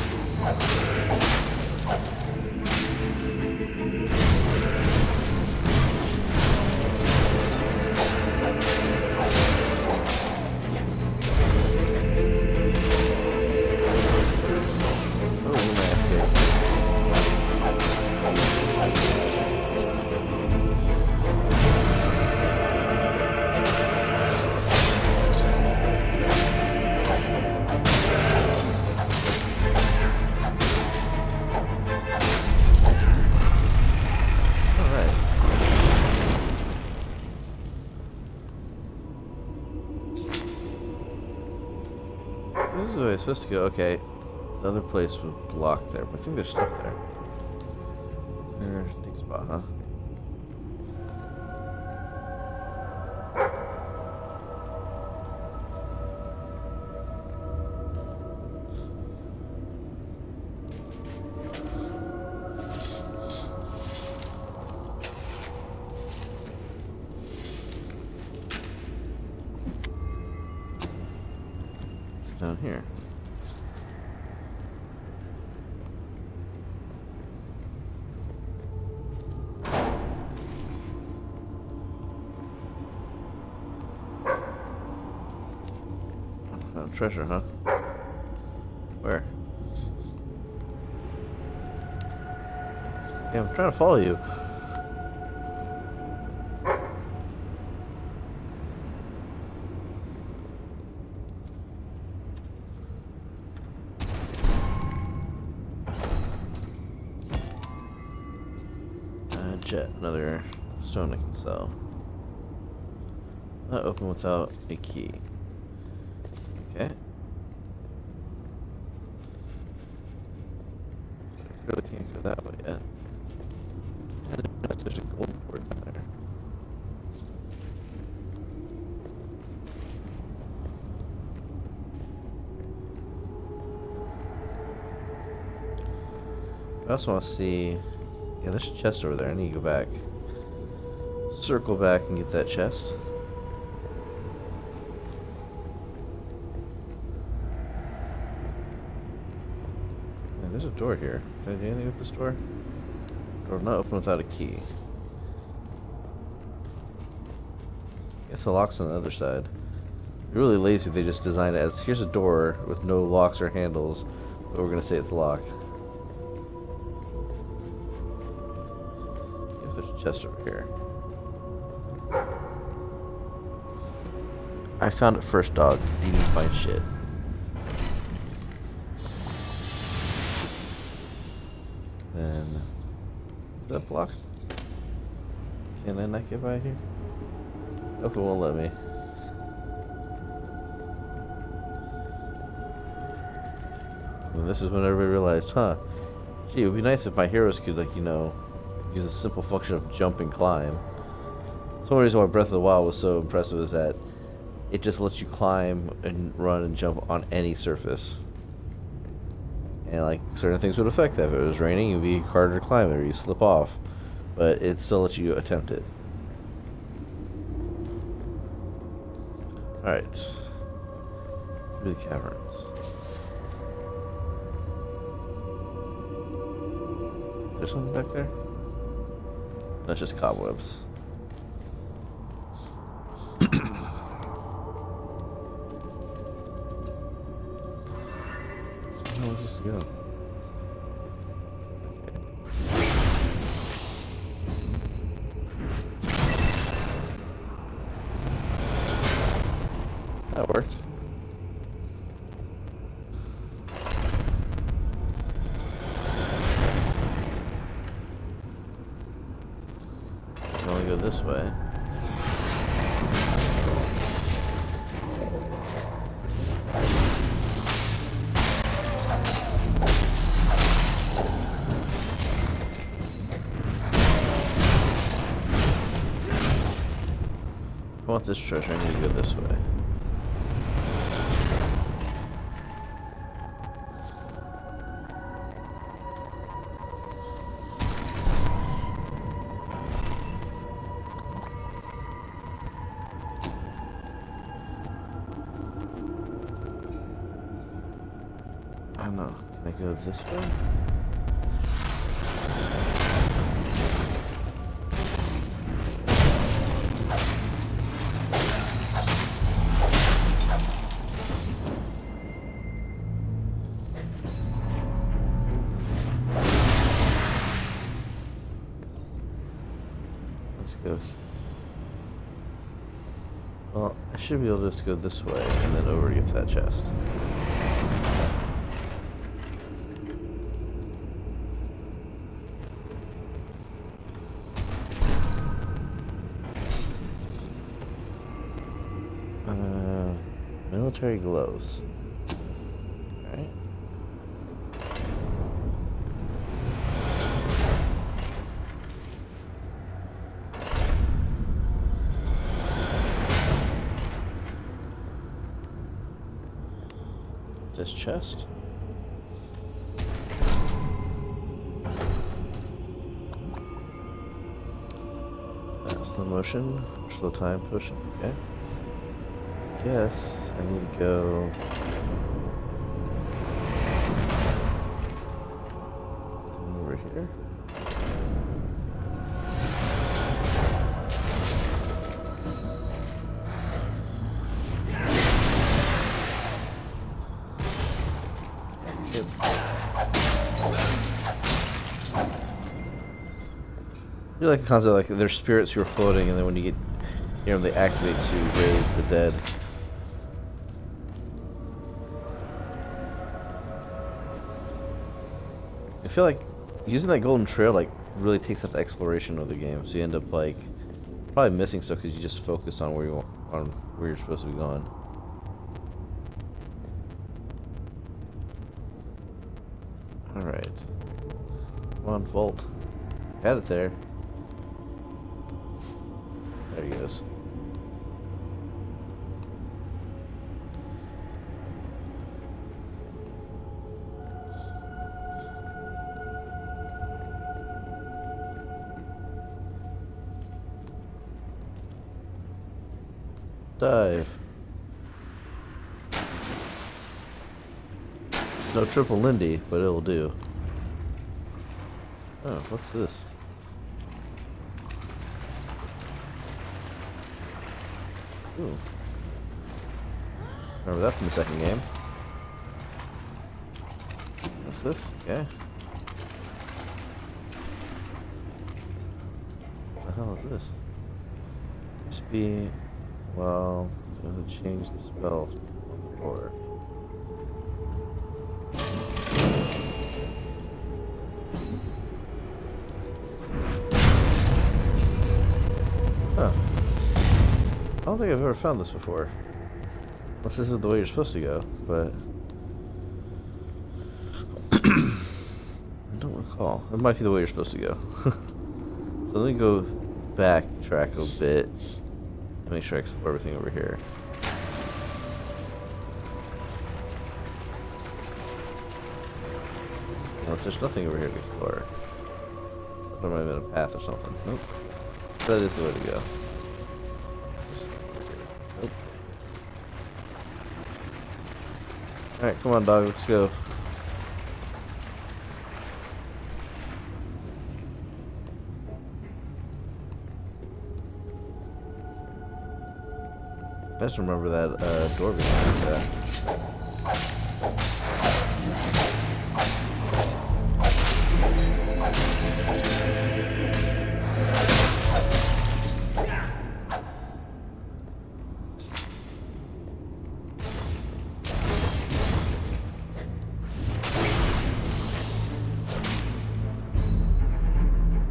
This is the way it's supposed to go. Okay, the other place was blocked there, but I think there's stuff there. There's a big spot, huh? down here? Treasure, huh? Where? Yeah, I'm trying to follow you. Jet, another stone I can sell. Not open without a key. Okay. Really can't go that way yet. There's a gold board down there. I also want to see. Yeah, there's a chest over there. I need to go back. Circle back and get that chest. Yeah, there's a door here. Can I do anything with this door? Door not open without a key. Guess the lock's on the other side. They're really lazy if they just design it as here's a door with no locks or handles, but we're gonna say it's locked. Chest over here. I found it first, dog. You didn't find shit. Then is that blocked? Can I not get by here? Hope it won't let me. And this is when everybody realized, huh? Gee, it would be nice if my heroes could, like, you know, use a simple function of jump and climb. So one reason why Breath of the Wild was so impressive is that it just lets you climb and run and jump on any surface. And like certain things would affect that. If it was raining, it would be harder to climb it or you slip off. But it still lets you attempt it. Alright. Through the caverns. There's something back there? That's just cobwebs. Where does this go? That worked. Only go this way. If I want this treasure, I need to go this way. I don't know. Can I go this way? Let's go. Well, I should be able to just go this way and then over to get to that chest. Military gloves. Alright. This chest. Slow motion, slow time potion, okay. Guess I need to go You like the concept like there's spirits who are floating, and then when you get, they activate to raise the dead. I feel like using that golden trail like really takes up the exploration of the game, so you end up like probably missing stuff because you just focus on where you're supposed to be going. All right, come on, Vault. Had it there. There he goes. Dive. No triple Lindy, but it'll do. Oh, what's this? Ooh. Remember that from the second game. What's this? Okay. What the hell is this? Must be... Well, it doesn't change the spell or... Huh. I don't think I've ever found this before. Unless this is the way you're supposed to go, but... I don't recall. It might be the way you're supposed to go. So let me go backtrack a bit. Make sure I explore everything over here. Unless there's nothing over here to explore. There might have been a path or something. Nope. That is the way to go. Nope. Alright, come on, dog, let's go. I just remember that door behind that.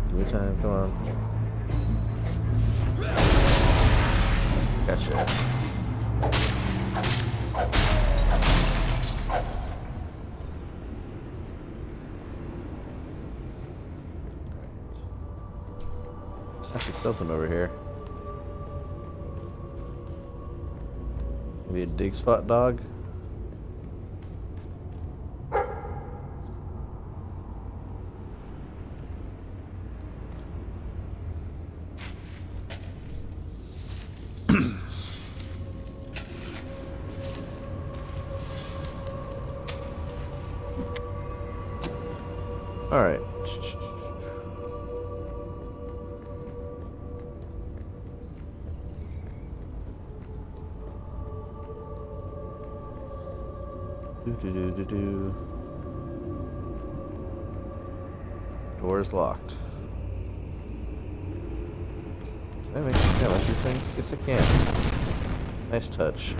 Give me time, come on. Gotcha. Actually, something over here. Maybe a dig spot dog. All right. Door is locked. Can I make these things? Yes, I can. Nice touch.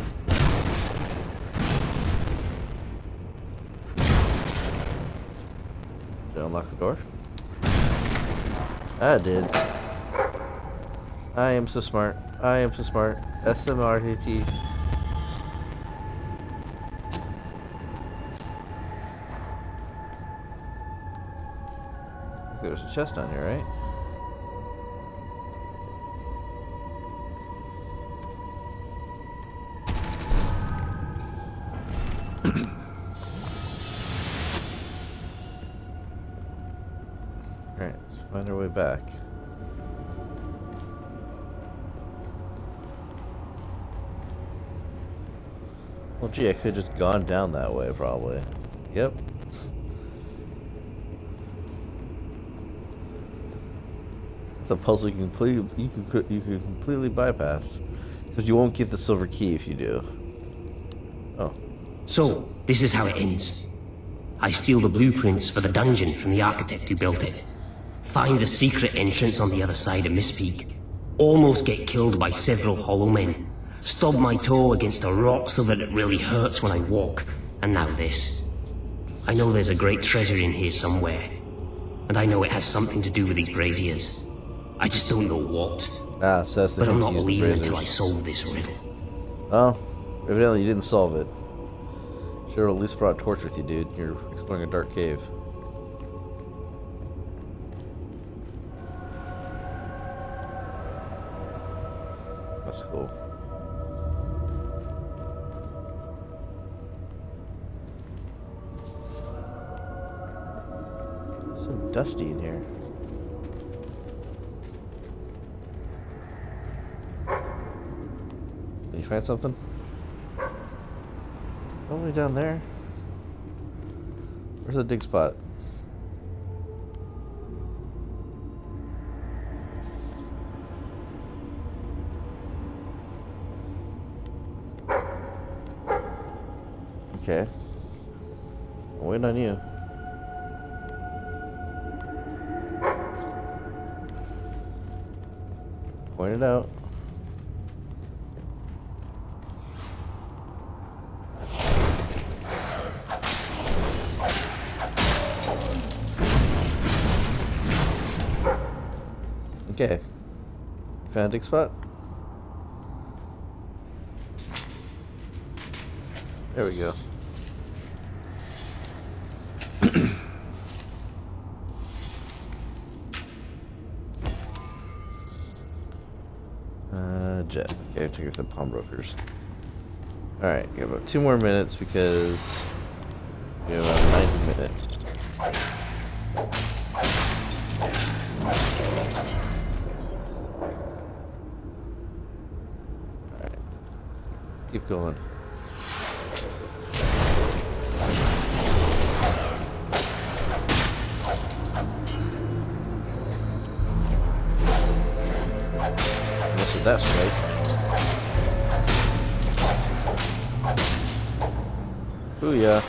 Did I unlock the door? I did. I am so smart. I am so smart. SMRTT. There's a chest down here, right? Alright, let's find our way back. Well, gee, I could have just gone down that way, probably. Yep. It's a puzzle you can completely bypass, because you won't get the silver key if you do. Oh. So, this is how it ends. I steal the blueprints for the dungeon from the architect who built it. find the secret entrance on the other side of Mistpeak, almost get killed by several hollow men, stub my toe against a rock so that it really hurts when I walk, and now this. I know there's a great treasure in here somewhere, and I know it has something to do with these braziers. I just don't know what. So that's the but I'm hint not to use the leaving until I braziers. solve this riddle. Oh, evidently you didn't solve it. Should have at least brought a torch with you, dude. You're exploring a dark cave. That's cool. So dusty in here. Did you find something? Only down there. Where's the dig spot? Okay. I'm waiting on you. Point it out. Okay. Found a dig spot? There we go. Jet. Okay, take it to the pawnbrokers. Alright, we have about 2 more minutes because we have about 90 minutes. Alright. Keep going. That's right. Booyah.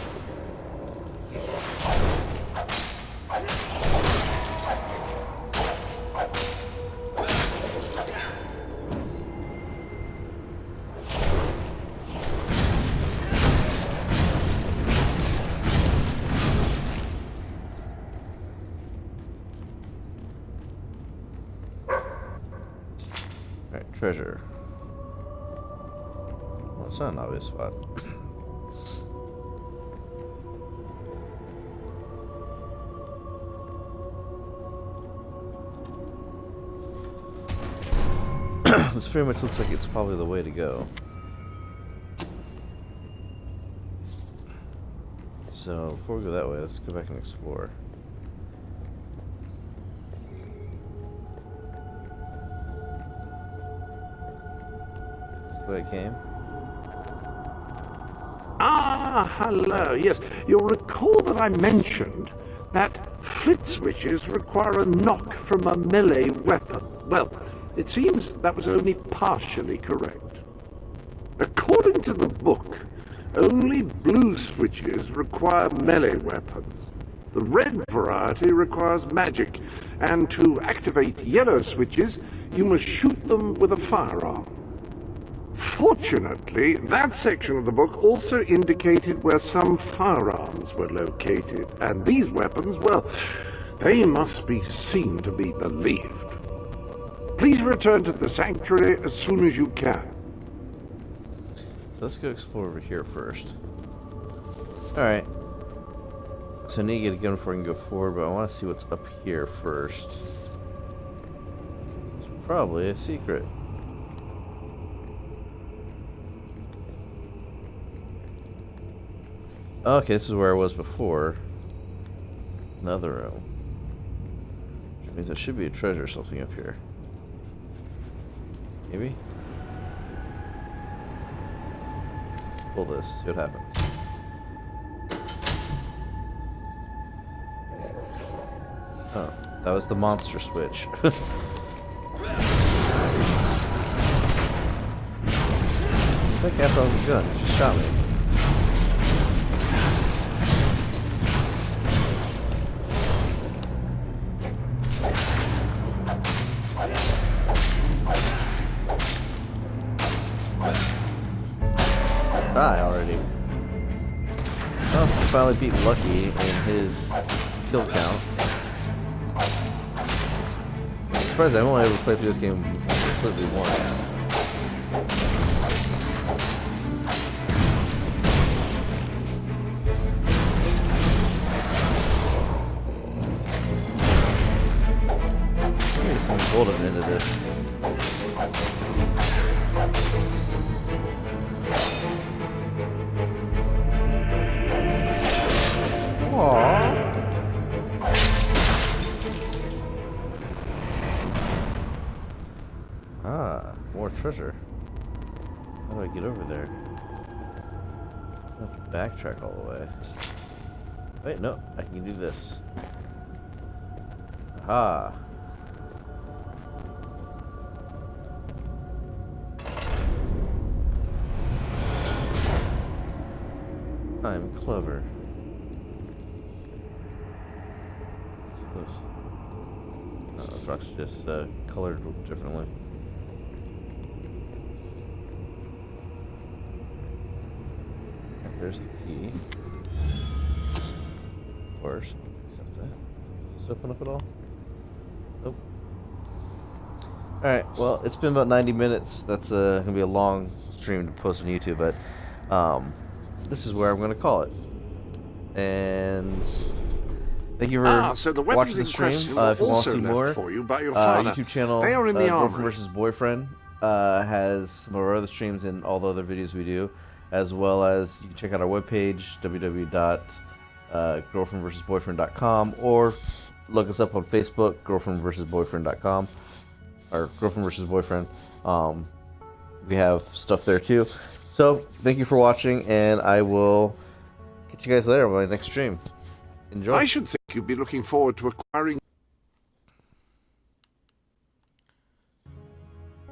Treasure. Well, it's not an obvious spot. This very much looks like it's probably the way to go. So, before we go that way, let's go back and explore. I came. Ah, hello. Yes, you'll recall that I mentioned that flit switches require a knock from a melee weapon. Well, it seems that was only partially correct. According to the book, only blue switches require melee weapons. The red variety requires magic, and to activate yellow switches, you must shoot them with a firearm. Fortunately, that section of the book also indicated where some firearms were located, and these weapons, well, they must be seen to be believed. Please return to the sanctuary as soon as you can. Let's go explore over here first. Alright. So I need to get a gun before I can go forward, but I want to see what's up here first. It's probably a secret. Okay, this is where I was before. Another room. Which means there should be a treasure or something up here. Maybe? Pull this, see what happens. Oh, that was the monster switch. That guy thought it was a gun, he just shot me. die already. Oh, finally beat Lucky in his kill count. I'm surprised I've only ever played through this game completely once. Maybe some gold at the end of this. Aww. Ah, more treasure. How do I get over there? I have to backtrack all the way. Wait, no, I can do this. Aha. I'm clever. Oh, the rock's just colored differently. There's the key. Of course. Accept that. Does this open up at all? Nope. Alright, well, it's been about 90 minutes. That's going to be a long stream to post on YouTube, but this is where I'm going to call it. And thank you for so the watching the stream. If you want to see left more, for you by your father. YouTube channel, They are in the Girlfriend armory. vs. Boyfriend, has some of our other streams and all the other videos we do, as well as you can check out our webpage, www.girlfriendversusboyfriend.com, or look us up on Facebook, girlfriendversusboyfriend.com, or Girlfriend vs. Boyfriend. We have stuff there too. So, thank you for watching, and I will catch you guys later on my next stream. Enjoy. I should think you'd be looking forward to acquiring